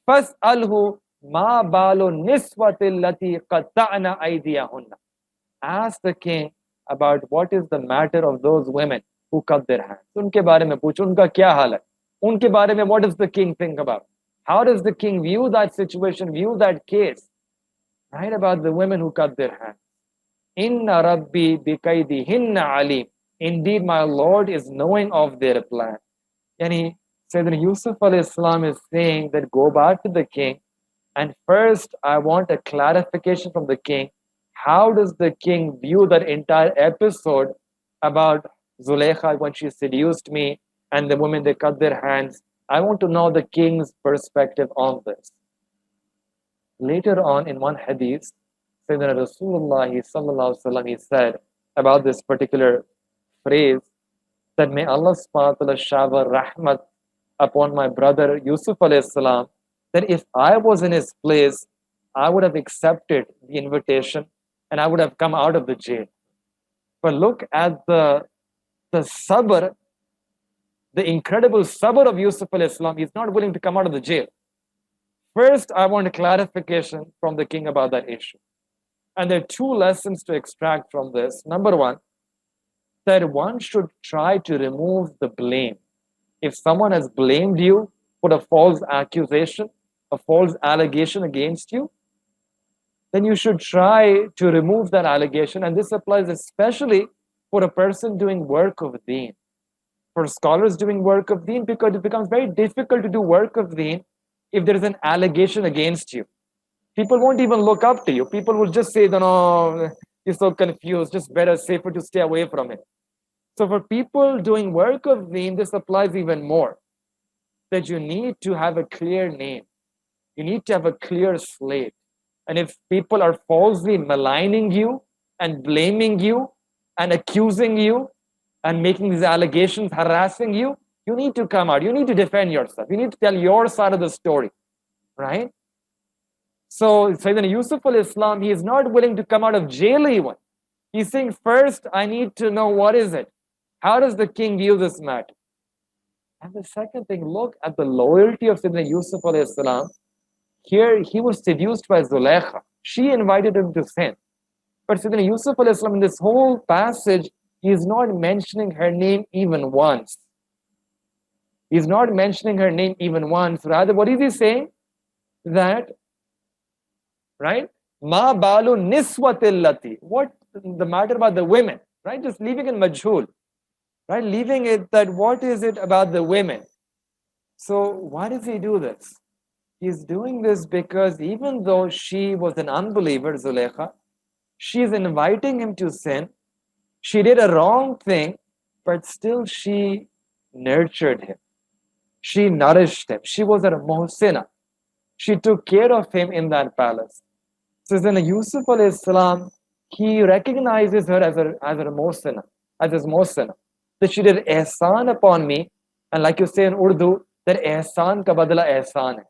fas'alhu ma balu niswatil lati qatta'na aydiyahunna. Ask the king about what is the matter of those women who cut their hands. Unke baare mein pooch, unka kya haal hai? Unke baare mein what does the king think about? How does the king view that situation, view that case? Right, about the women who cut their hands. Inna rabbi bikaidihinna alim. Indeed, my Lord is knowing of their plan. Yani Sayyidina Yusuf alayhi salam is saying that go back to the king, and first I want a clarification from the king. How does the king view that entire episode about Zulaykha when she seduced me and the women, they cut their hands? I want to know the king's perspective on this. Later on in one hadith, Sayyidina Rasulullah sallallahu alaihi wasallam, he said about this particular phrase that may Allah subhanahu wa ta'ala shower rahmat upon my brother Yusuf alayhi salam, that if I was in his place, I would have accepted the invitation and I would have come out of the jail. But look at the sabr, the incredible sabr of Yusuf alayhi salam. He's not willing to come out of the jail. First, I want a clarification from the king about that issue. And there are two lessons to extract from this. Number one, that one should try to remove the blame. If someone has blamed you, put a false accusation, a false allegation against you, then you should try to remove that allegation. And this applies especially for a person doing work of deen. For scholars doing work of deen, because it becomes very difficult to do work of deen if there is an allegation against you. People won't even look up to you. People will just say, no, you're so confused, just better, safer to stay away from it. So for people doing work of deen, this applies even more. That you need to have a clear name. You need to have a clear slate. And if people are falsely maligning you and blaming you and accusing you and making these allegations, harassing you, you need to come out. You need to defend yourself. You need to tell your side of the story, right? So Sayyidina Yusuf al-Islam, he is not willing to come out of jail even. He's saying, first, I need to know what is it. How does the king view this matter? And the second thing, look at the loyalty of Sayyidina Yusuf al-Islam. Here, he was seduced by Zulaykha. She invited him to sin. But Sayyidina Yusuf al-Islam, in this whole passage, he is not mentioning her name even once. He's not mentioning her name even once. Rather, what is he saying? That, right? Ma balu niswatil lati. What the matter about the women? Right? Just leaving it majhul. Right? Leaving it that what is it about the women? So why does he do this? He's doing this because even though she was an unbeliever, Zulaykha, she's inviting him to sin. She did a wrong thing, but still she nurtured him. She nourished him. She was a muhsina. She took care of him in that palace. So then Yusuf alayhi salam, he recognizes her as a muhsina, as his muhsina. That she did ihsan upon me. And like you say in Urdu, that ihsan ka badla ihsan hai.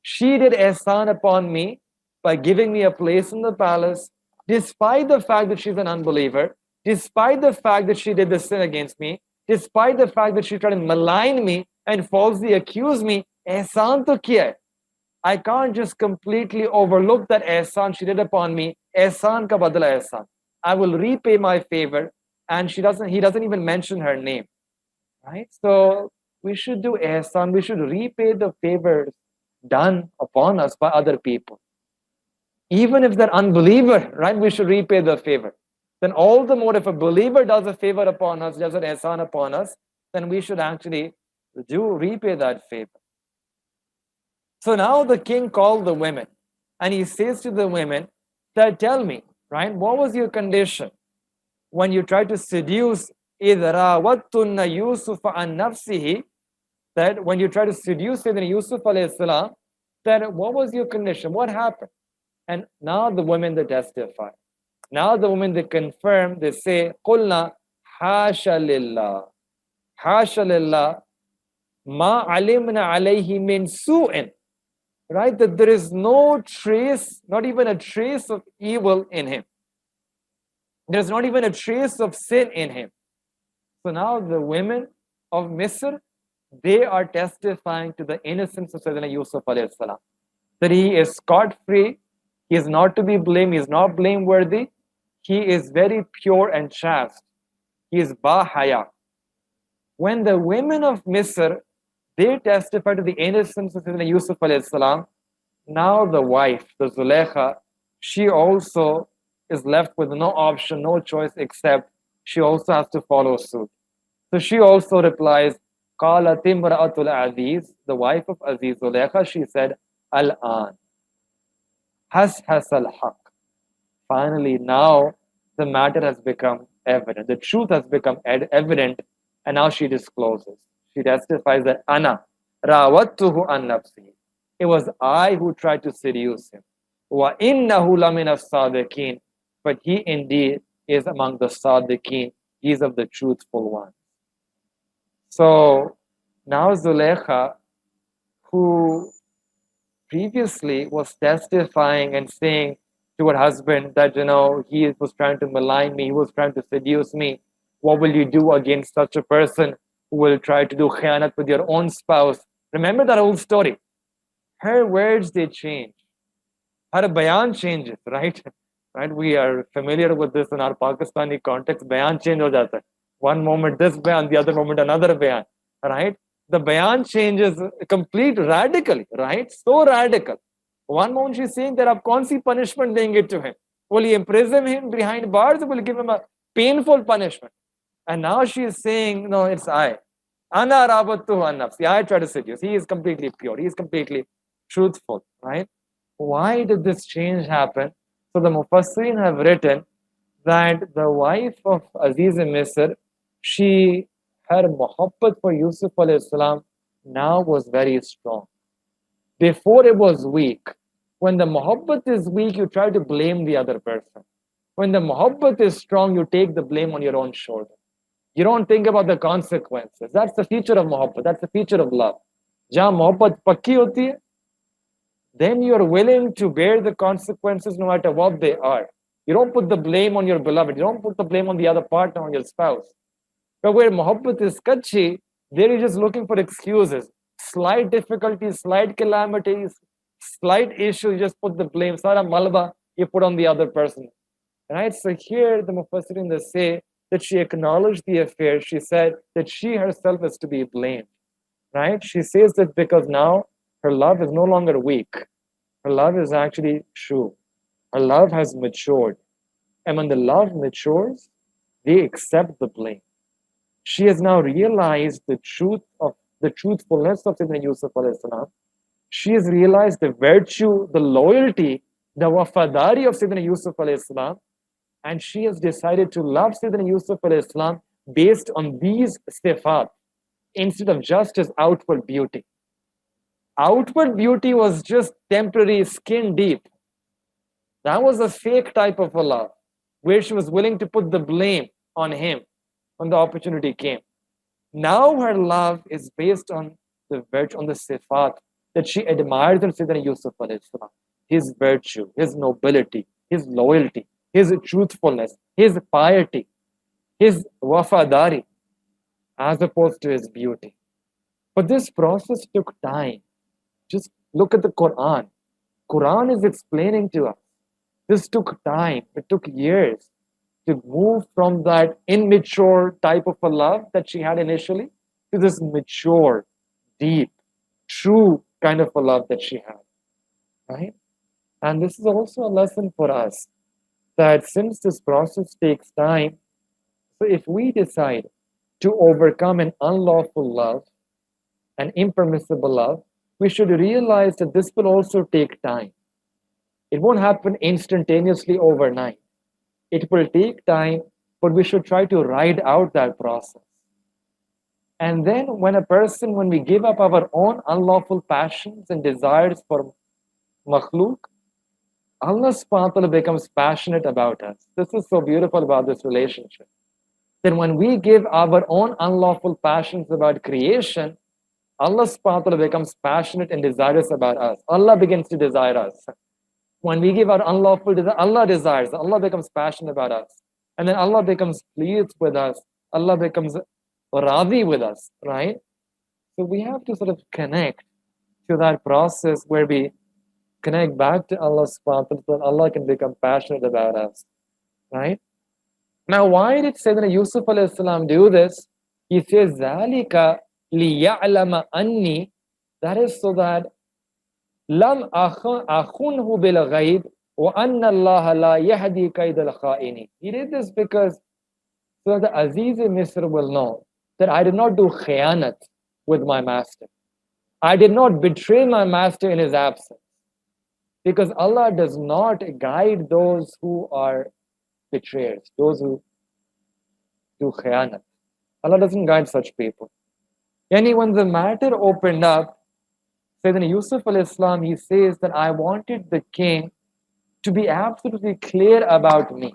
She did ihsan upon me by giving me a place in the palace, despite the fact that she's an unbeliever, despite the fact that she did the sin against me, despite the fact that she tried to malign me and falsely accuse me. Ihsan to kiya hai. I can't just completely overlook that ihsan she did upon me. Ihsan ka badla ihsan. I will repay my favor. And he doesn't even mention her name. Right? So we should do ihsan. We should repay the favors done upon us by other people. Even if they're unbeliever, right? We should repay the favor. Then all the more if a believer does a favor upon us, does an ihsan upon us, then we should actually repay that favor. So now the king called the women and he says to the women that, tell me, right, what was your condition when you tried to seduce idrawattunna Yusuf an nafsihi, that when you tried to seduce Sayyidina Yusuf alayhi salam, that what was your condition? What happened? And now the women they testify. Now the women they confirm, they say, Qulna hasha lillah. Hasha lillah. Ma alimna alayhi min su'in. Right? That there is no trace, not even a trace of evil in him. There's not even a trace of sin in him. So now the women of Misr, they are testifying to the innocence of Sayyidina Yusuf alayhi salam. That he is scot-free, he is not to be blamed, he is not blameworthy, he is very pure and chaste. He is bahaya. When the women of Misr, they testify to the innocence of Sayyidina Yusuf alayhi salam, now the wife, the Zulaykha, she also is left with no option, no choice except she also has to follow suit. So she also replies, قالت امرأة العزيز, the wife of Aziz Zulaykha, she said, Al-an, has al-haq. Finally, now the matter has become evident. The truth has become evident, and now she discloses. She testifies that Ana rawattuhu an nafsi. It was I who tried to seduce him. Wa innahu lamina sadiqin. But he indeed is among the sadiqin. He is of the truthful ones. So now Zulaykha, who previously was testifying and saying to her husband that, he was trying to malign me, he was trying to seduce me. What will you do against such a person who will try to do khianat with your own spouse? Remember that whole story. Her words, they change. Her bayan changes, right? Right? We are familiar with this in our Pakistani context. Bayan change ho jata hai. One moment this bayan, the other moment another bayan, right? The bayan changes radically, right? So radical. One moment she's saying that आप कौन सी punishment देंगे to him? Will you imprison him behind bars or will you give him a painful punishment? And now she is saying, no, it's I. Ana rabattuhu an nafsi. I try to seduce. He is completely pure. He is completely truthful, right? Why did this change happen? So the Mufassirin have written that the wife of Aziz Misr, her muhabbat for Yusuf alayhi salam now was very strong. Before it was weak. When the muhabbat is weak, you try to blame the other person. When the muhabbat is strong, you take the blame on your own shoulder. You don't think about the consequences. That's the feature of muhabbat. That's the feature of love. Jahan muhabbat pakki hoti hai, then you're willing to bear the consequences no matter what they are. You don't put the blame on your beloved. You don't put the blame on the other partner, on your spouse. But where muhabbat is kachi, there you're just looking for excuses. Slight difficulties, slight calamities, slight issue, you just put the blame. Sara malba, you put on the other person. Right? So here the Mufassirin, they say that she acknowledged the affair. She said that she herself is to be blamed. Right? She says that because now her love is no longer weak. Her love is actually true. Her love has matured. And when the love matures, they accept the blame. She has now realized the truthfulness of Sayyidina Yusuf alayhi salam. She has realized the virtue, the loyalty, the wafadari of Sayyidina Yusuf alayhi salam. And she has decided to love Sayyidina Yusuf alayhi salam based on these sifat. instead of just his outward beauty. Outward beauty was just temporary, skin deep. That was a fake type of a love, where she was willing to put the blame on him when the opportunity came. Now her love is based on the virtue, on the sifat that she admired in Sayyidina Yusuf alayhi salam. His virtue, his nobility, his loyalty, his truthfulness, his piety, his wafadari, as opposed to his beauty. But this process took time. Just look at the Quran. Quran is explaining to us. This took time. It took years to move from that immature type of a love that she had initially to this mature, deep, true kind of a love that she had. Right? And this is also a lesson for us that since this process takes time, so if we decide to overcome an unlawful love, an impermissible love, we should realize that this will also take time. It won't happen instantaneously overnight. It will take time, but we should try to ride out that process. And then when we give up our own unlawful passions and desires for makhluk, Allah subhanahu wa ta'ala becomes passionate about us. This is so beautiful about this relationship. Then when we give our own unlawful passions about creation, Allah subhanahu wa ta'ala becomes passionate and desirous about us. Allah begins to desire us. When we give our unlawful desire, Allah desires. Allah becomes passionate about us. And then Allah becomes pleased with us. Allah becomes radhi with us, right? So we have to sort of connect to that process where we connect back to Allah subhanahu wa ta'ala, so that Allah can become passionate about us, right? Now, why did Sayyidina Yusuf alayhi salam do this? He says, ذَلِكَ لِيَعْلَمَ أَنِّي, that is so that لَمْ أَخُنْهُ بِالْغَيْبِ وَأَنَّ اللَّهَ لَا يَهْدِي كَيْدَ الْخَائِنِينَ. He did this because so that the Aziz-i-Misr will know that I did not do khiyanat with my master. I did not betray my master in his absence. Because Allah does not guide those who are betrayers, those who do khiyanat. Allah doesn't guide such people. And when the matter opened up, Sayyidina Yusuf al-Islam, he says that I wanted the king to be absolutely clear about me.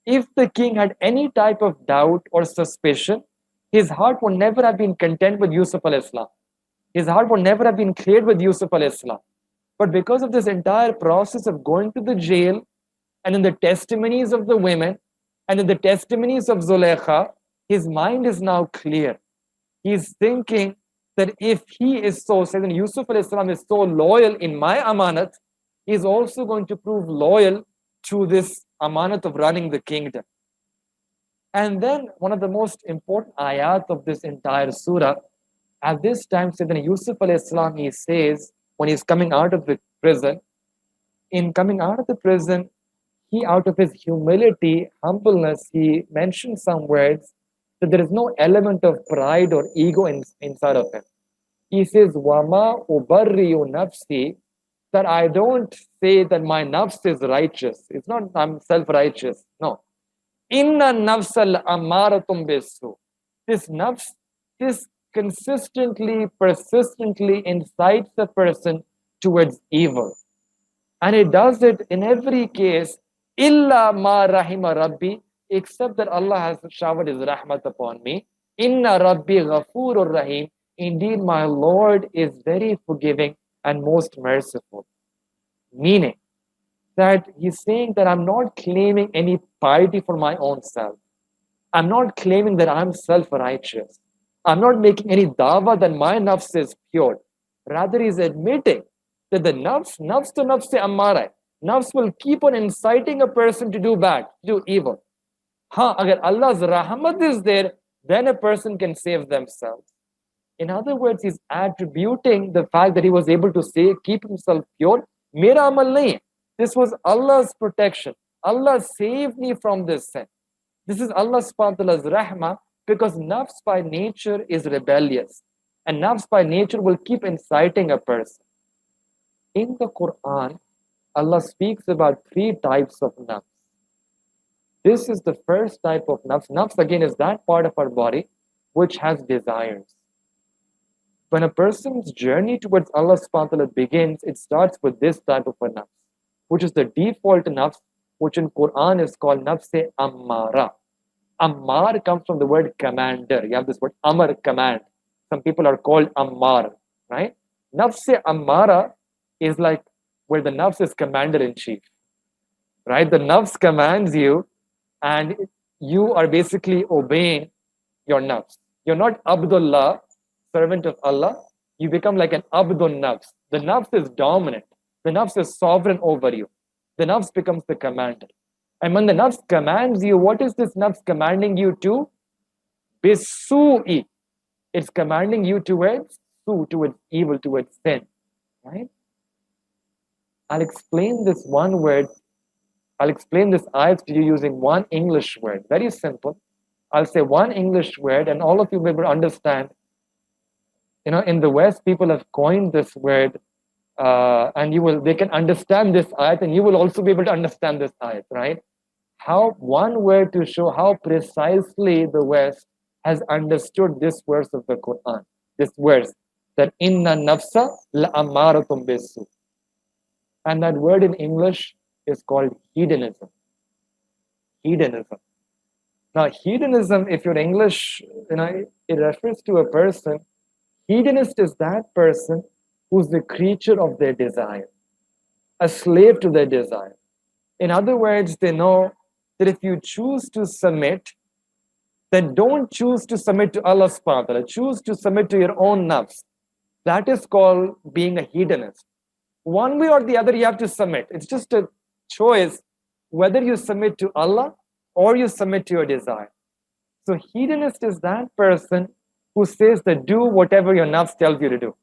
If the king had any type of doubt or suspicion, his heart would never have been content with Yusuf al-Islam. His heart would never have been cleared with Yusuf al-Islam. But because of this entire process of going to the jail, and in the testimonies of the women, and in the testimonies of Zulaykha, his mind is now clear. He's thinking that if he is so, Sayyidina Yusuf al-Islam is so loyal in my amanat, he's also going to prove loyal to this amanat of running the kingdom. And then one of the most important ayat of this entire surah, at this time, Sayyidina Yusuf al-Islam, he says, when he's coming out of the prison, in coming out of the prison, he, out of his humility, humbleness, he mentioned some words that there is no element of pride or ego inside of him. He says, Wama ubarriyu nafsi, that I don't say that my nafs is righteous. It's not I'm self-righteous. No. Inna nafsal amaratum bisu. This nafs, this consistently, persistently incites the person towards evil. And it does it in every case, illa ma rahima rabbi, except that Allah has showered his rahmat upon me. Inna rabbi ghafurur rahim. Indeed, my Lord is very forgiving and most merciful. Meaning that he's saying that I'm not claiming any piety for my own self. I'm not claiming that I'm self-righteous. I'm not making any dawa that my nafs is pure. Rather, he's admitting that the nafs to nafs se ammara, nafs will keep on inciting a person to do bad, to do evil. Agar Allah's rahmat is there, then a person can save themselves. In other words, he's attributing the fact that he was able to say, keep himself pure. Mera amal nahi. This was Allah's protection. Allah saved me from this sin. This is Allah subhanahu wa ta'ala's rahmah, because nafs by nature is rebellious. And nafs by nature will keep inciting a person. In the Quran, Allah speaks about 3 types of nafs. This is the first type of nafs. Nafs again is that part of our body which has desires. When a person's journey towards Allah subhanahu wa ta'ala begins, it starts with this type of a nafs, which is the default nafs, which in Quran is called nafs ammara. Ammar comes from the word commander. You have this word amar, command. Some people are called ammar, right? Nafs ammara is like where the nafs is commander in chief, right? The nafs commands you, and you are basically obeying your nafs. You're not Abdullah, servant of Allah. You become like an Abdul nafs. The nafs is dominant. The nafs is sovereign over you. The nafs becomes the commander. And when the nafs commands you, what is this nafs commanding you to? Bisu'i. It's commanding you towards towards evil, towards sin. Right? I'll explain this one word. I'll explain this ayat to you using one English word. Very simple. I'll say one English word, and all of you will be able to understand. You know, in the West, people have coined this word, and they can understand this ayat, and you will also be able to understand this ayat, right? How one word to show how precisely the West has understood this verse of the Quran. This verse that inna nafsa la amaratum bisu, and that word in English is called hedonism. Hedonism. Now, hedonism, if you're English, it refers to a person. Hedonist is that person who's the creature of their desire, a slave to their desire. In other words, they know that if you choose to submit, then don't choose to submit to Allah subhanahu wa ta'ala. Choose to submit to your own nafs. That is called being a hedonist. One way or the other, you have to submit. It's just a choice whether you submit to Allah or you submit to your desire. So hedonist is that person who says that do whatever your nafs tells you to do.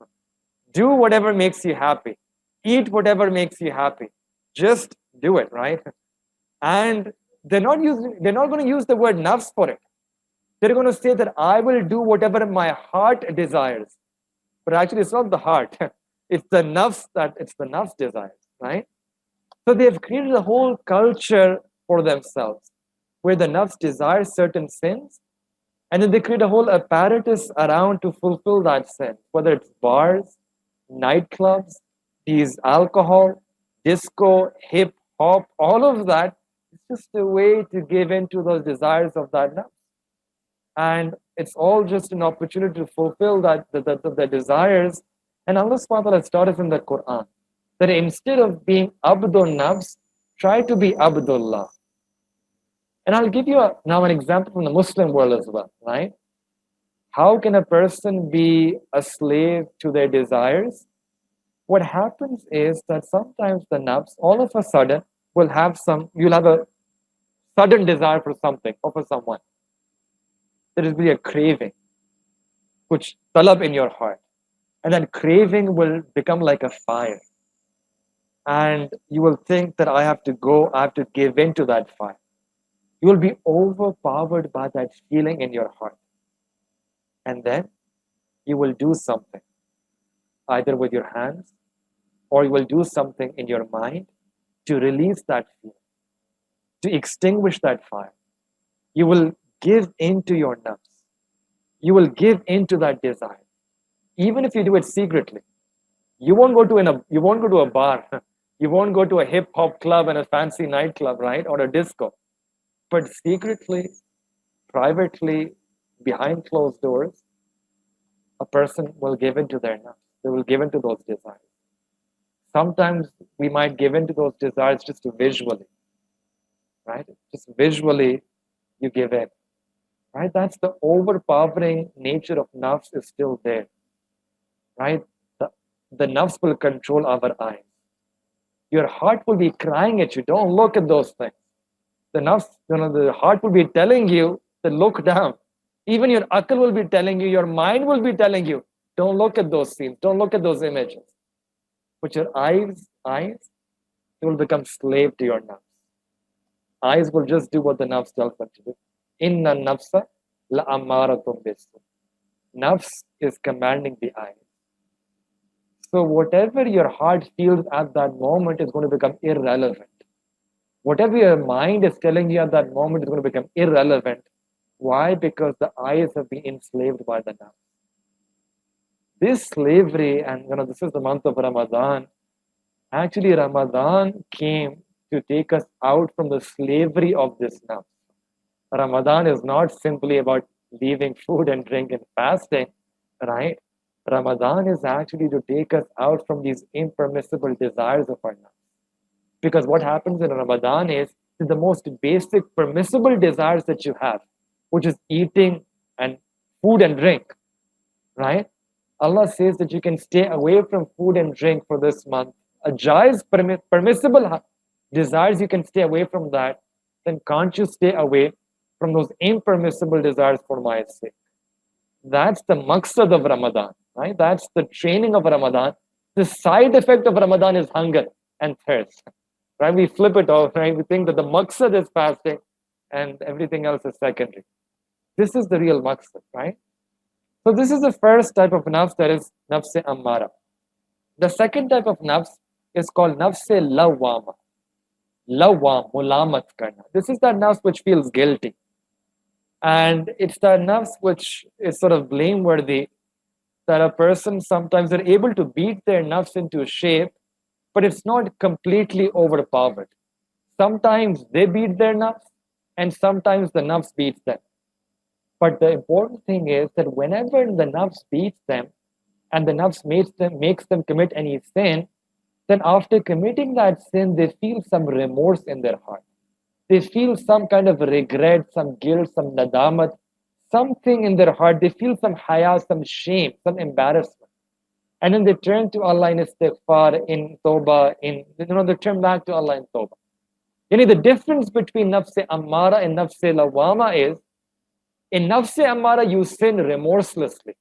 Do whatever makes you happy. Eat whatever makes you happy. Just do it, right? And they're not going to use the word nafs for it. They're going to say that I will do whatever my heart desires. But actually, it's not the heart. It's the nafs desires, right? So they have created a whole culture for themselves where the nafs desires certain sins, and then they create a whole apparatus around to fulfill that sin, whether it's bars, nightclubs, these alcohol, disco, hip hop, all of that. It's just a way to give in to those desires of that nafs. And it's all just an opportunity to fulfill the desires. And Allah subhanahu wa ta'ala taught us in the Quran that instead of being Abdul Nafs, try to be Abdullah. And I'll give you now an example from the Muslim world as well, right? How can a person be a slave to their desires? What happens is that sometimes the nafs, all of a sudden, you'll have a sudden desire for something or for someone. There will be a craving, which talab in your heart. And that craving will become like a fire. And you will think that I have to give in to that fire. You will be overpowered by that feeling in your heart. And then you will do something, either with your hands, or you will do something in your mind to release that feeling, to extinguish that fire. You will give into your nafs. You will give into that desire. Even if you do it secretly. You won't go to a bar. You won't go to a hip hop club and a fancy nightclub, right? Or a disco. But secretly, privately, behind closed doors, a person will give in to their nafs. They will give in to those desires. Sometimes we might give in to those desires just visually, right? Just visually, you give in, right? That's the overpowering nature of nafs is still there, right? The nafs will control our eyes. Your heart will be crying at you, don't look at those things. The nafs, the heart will be telling you to look down. Even your akal will be telling you, your mind will be telling you, don't look at those scenes, don't look at those images. But your eyes, they will become slave to your nafs. Eyes will just do what the nafs tells them to do. Inna nafsa la amaratum bisu. Nafs is commanding the eyes. So whatever your heart feels at that moment is going to become irrelevant. Whatever your mind is telling you at that moment is going to become irrelevant Why? Because the eyes have been enslaved by the nafs. This slavery, and this is the month of Ramadan. Actually, Ramadan came to take us out from the slavery of this nafs. Ramadan is not simply about leaving food and drink and fasting, right? Ramadan is actually to take us out from these impermissible desires of our nafs. Because what happens in Ramadan is the most basic permissible desires that you have, which is eating and food and drink, right? Allah says that you can stay away from food and drink for this month. A jaiz, permissible desires, you can stay away from that. Then can't you stay away from those impermissible desires for my sake? That's the maqsad of Ramadan, right? That's the training of Ramadan. The side effect of Ramadan is hunger and thirst, right? We flip it off, right? We think that the maqsad is fasting and everything else is secondary. This is the real maqsad, right? So this is the first type of nafs, that is nafs ammara. The second type of nafs is called nafs lawwama. Lawwam, mulamat karna. This is that nafs which feels guilty. And it's the nafs which is sort of blameworthy, that a person sometimes they're able to beat their nafs into shape, but it's not completely overpowered. Sometimes they beat their nafs, and sometimes the nafs beats them. But the important thing is that whenever the nafs beats them, and the nafs makes them commit any sin, then after committing that sin, they feel some remorse in their heart. They feel some kind of regret, some guilt, some nadamat, something in their heart. They feel some haya, some shame, some embarrassment. And then they turn to Allah in istighfar, in tawbah, they turn back to Allah in tawbah. The difference between nafs ammara and nafs lawama is, in nafs ammara, you sin remorselessly.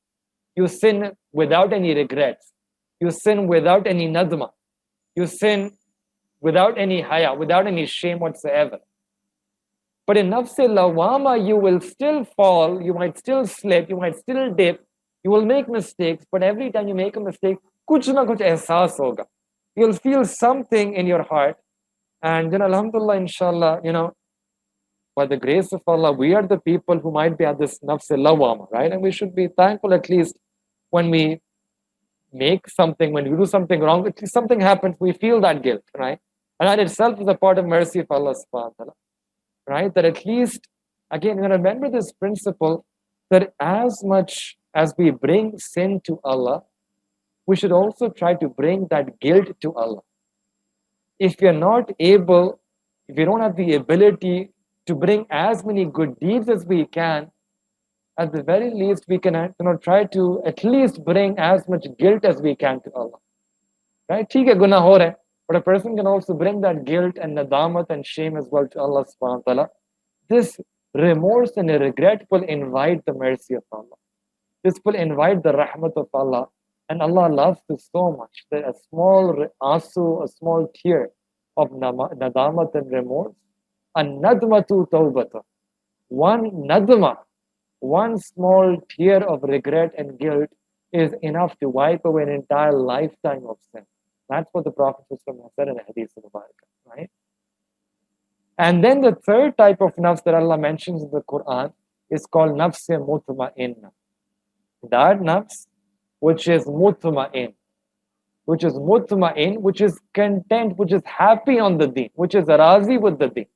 You sin without any regrets. You sin without any nadma. You sin without any haya, without any shame whatsoever. But in nafs lawama, you will still fall, you might still slip, you might still dip, you will make mistakes, but every time you make a mistake, kuch na kuch ehsaas hoga. You'll feel something in your heart. And then alhamdulillah, inshallah, by the grace of Allah, we are the people who might be at this nafs lawama, right? And we should be thankful at least when we make something, when we do something wrong, at least something happens, we feel that guilt, right? And that itself is a part of mercy of Allah subhanahu wa ta'ala, right? That at least, again, remember this principle, that as much as we bring sin to Allah, we should also try to bring that guilt to Allah. If we are not able, if we don't have the ability to bring as many good deeds as we can, at the very least, we can try to at least bring as much guilt as we can to Allah. Right? Theek hai, gunah ho rahe, but a person can also bring that guilt and nadamat and shame as well to Allah subhanahu wa ta'ala. This remorse and regret will invite the mercy of Allah. This will invite the rahmat of Allah. And Allah loves this so much that a small asu, a small tear of nadamat and remorse, a nadmatu tawbata. One nadma, one small tear of regret and guilt is enough to wipe away an entire lifetime of sin. That's what the Prophet said in the Hadith of Barakah, right? And then the third type of nafs that Allah mentions in the Quran is called nafs mutma'inna. That nafs which is mutma'in, which is content, which is happy on the deen, which is razi with the deen.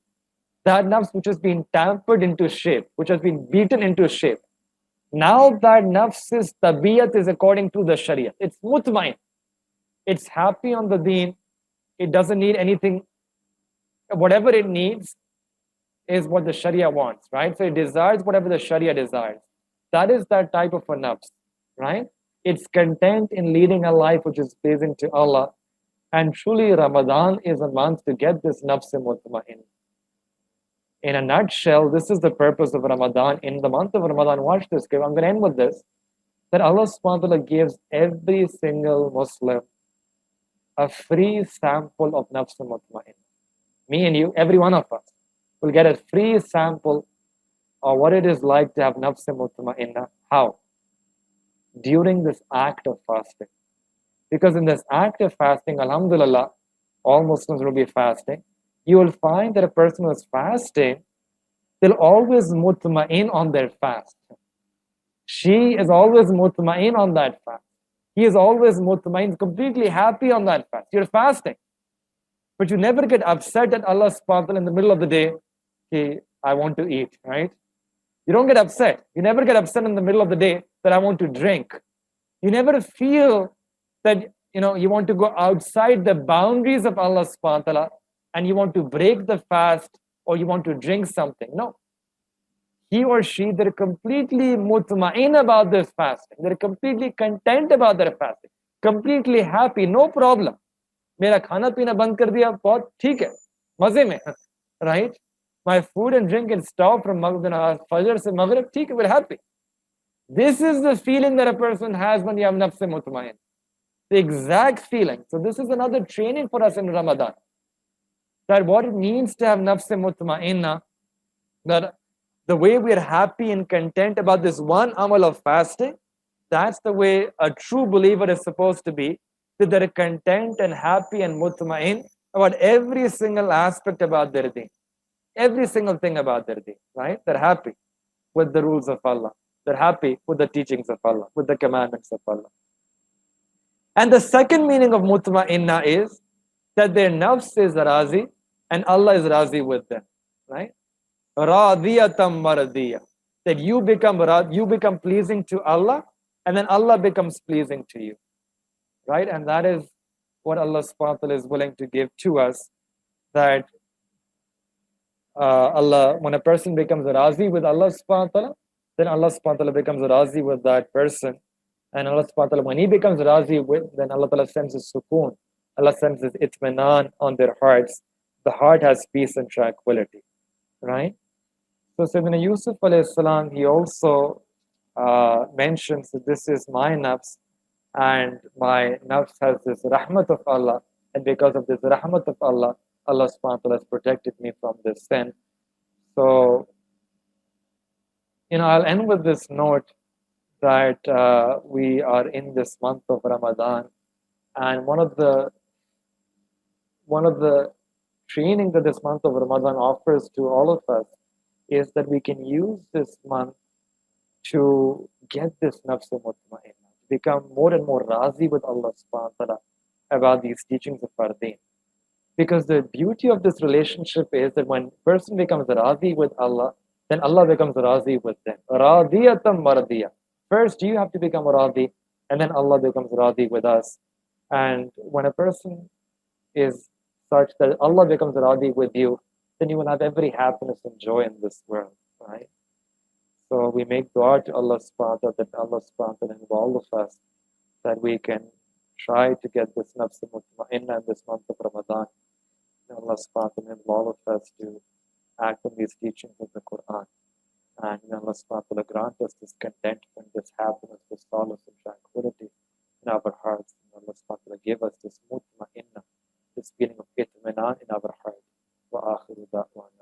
That nafs which has been tampered into shape, which has been beaten into shape. Now that nafs's tabiyat is according to the Sharia. It's mutmain. It's happy on the deen. It doesn't need anything. Whatever it needs is what the Sharia wants, right? So it desires whatever the Sharia desires. That is that type of a nafs, right? It's content in leading a life which is pleasing to Allah. And truly Ramadan is a month to get this nafs mutmain. In a nutshell, this is the purpose of Ramadan. In the month of Ramadan, watch this. I'm going to end with this. That Allah subhanahu wa ta'ala gives every single Muslim a free sample of nafs mutmain. Me and you, every one of us, will get a free sample of what it is like to have nafs mutmainna. How? During this act of fasting. Because in this act of fasting, alhamdulillah, all Muslims will be fasting. You will find that a person who is fasting, they'll always mutma'in on their fast. She is always mutma'in on that fast. He is always mutma'in, completely happy on that fast. You're fasting. But you never get upset at Allah subhanahu wa ta'ala in the middle of the day, okay, I want to eat, right? You don't get upset. You never get upset in the middle of the day that I want to drink. You never feel that you want to go outside the boundaries of Allah subhanahu wa ta'ala and you want to break the fast or you want to drink something. No. He or she, they're completely mutma'in about this fasting. They're completely content about their fasting. Completely happy, no problem. मेरा खाना पीना बंद कर दिया बहुत ठीक है मजे में right my food and drink and stop from fajr se maghrib ठीक है we're happy. This is the feeling that a person has when you have nafs mutmain, the exact feeling. So this is another training for us in Ramadan, that what it means to have nafs mutmainna, that the way we are happy and content about this one amal of fasting, that's the way a true believer is supposed to be, that they're content and happy and mutmain about every single aspect about their deen, every single thing about their deen, right? They're happy with the rules of Allah. They're happy with the teachings of Allah, with the commandments of Allah. And the second meaning of mutma'inna is that their nafs is razi and Allah is razi with them, right? Radiyatam maradiya. That you become pleasing to Allah and then Allah becomes pleasing to you, right? And that is what Allah subhanahu wa ta'ala is willing to give to us, that Allah, when a person becomes razi with Allah subhanahu wa ta'ala, then Allah subhanahu wa ta'ala becomes razi with that person. And Allah subhanahu wa ta'ala, when he becomes razi with, then Allah ta'ala sends his sukoon. Allah sends his itminan on their hearts. The heart has peace and tranquility, right? So Sayyidina Yusuf alayhi salam, he also mentions that this is my nafs, and my nafs has this rahmat of Allah, and because of this rahmat of Allah, Allah subhanahu wa ta'ala has protected me from this sin. So, I'll end with this note that we are in this month of Ramadan, and one of the training that this month of Ramadan offers to all of us is that we can use this month to get this nafs mutmainna, to become more and more razi with Allah subhanahu wa ta'ala about these teachings of our deen. Because the beauty of this relationship is that when a person becomes razi with Allah, then Allah becomes razi with them. Radiyatam maradiya. First, you have to become razi, and then Allah becomes razi with us. And when a person is such that Allah becomes razi with you, then you will have every happiness and joy in this world, right? So we make dua to Allah subhanahu wa ta'ala, that Allah subhanahu wa ta'ala involve of us, that we can try to get this nafs mutmainna in this month of Ramadan. And Allah subhanahu wa ta'ala involve of us to act on these teachings of the Quran. And Allah subhanahu wa ta'ala grant us this contentment, this happiness, this solace and tranquility in our hearts. And Allah subhanahu wa ta'ala give us this mutmainna, this feeling of itminan in our heart. Wa akhiru da'wana.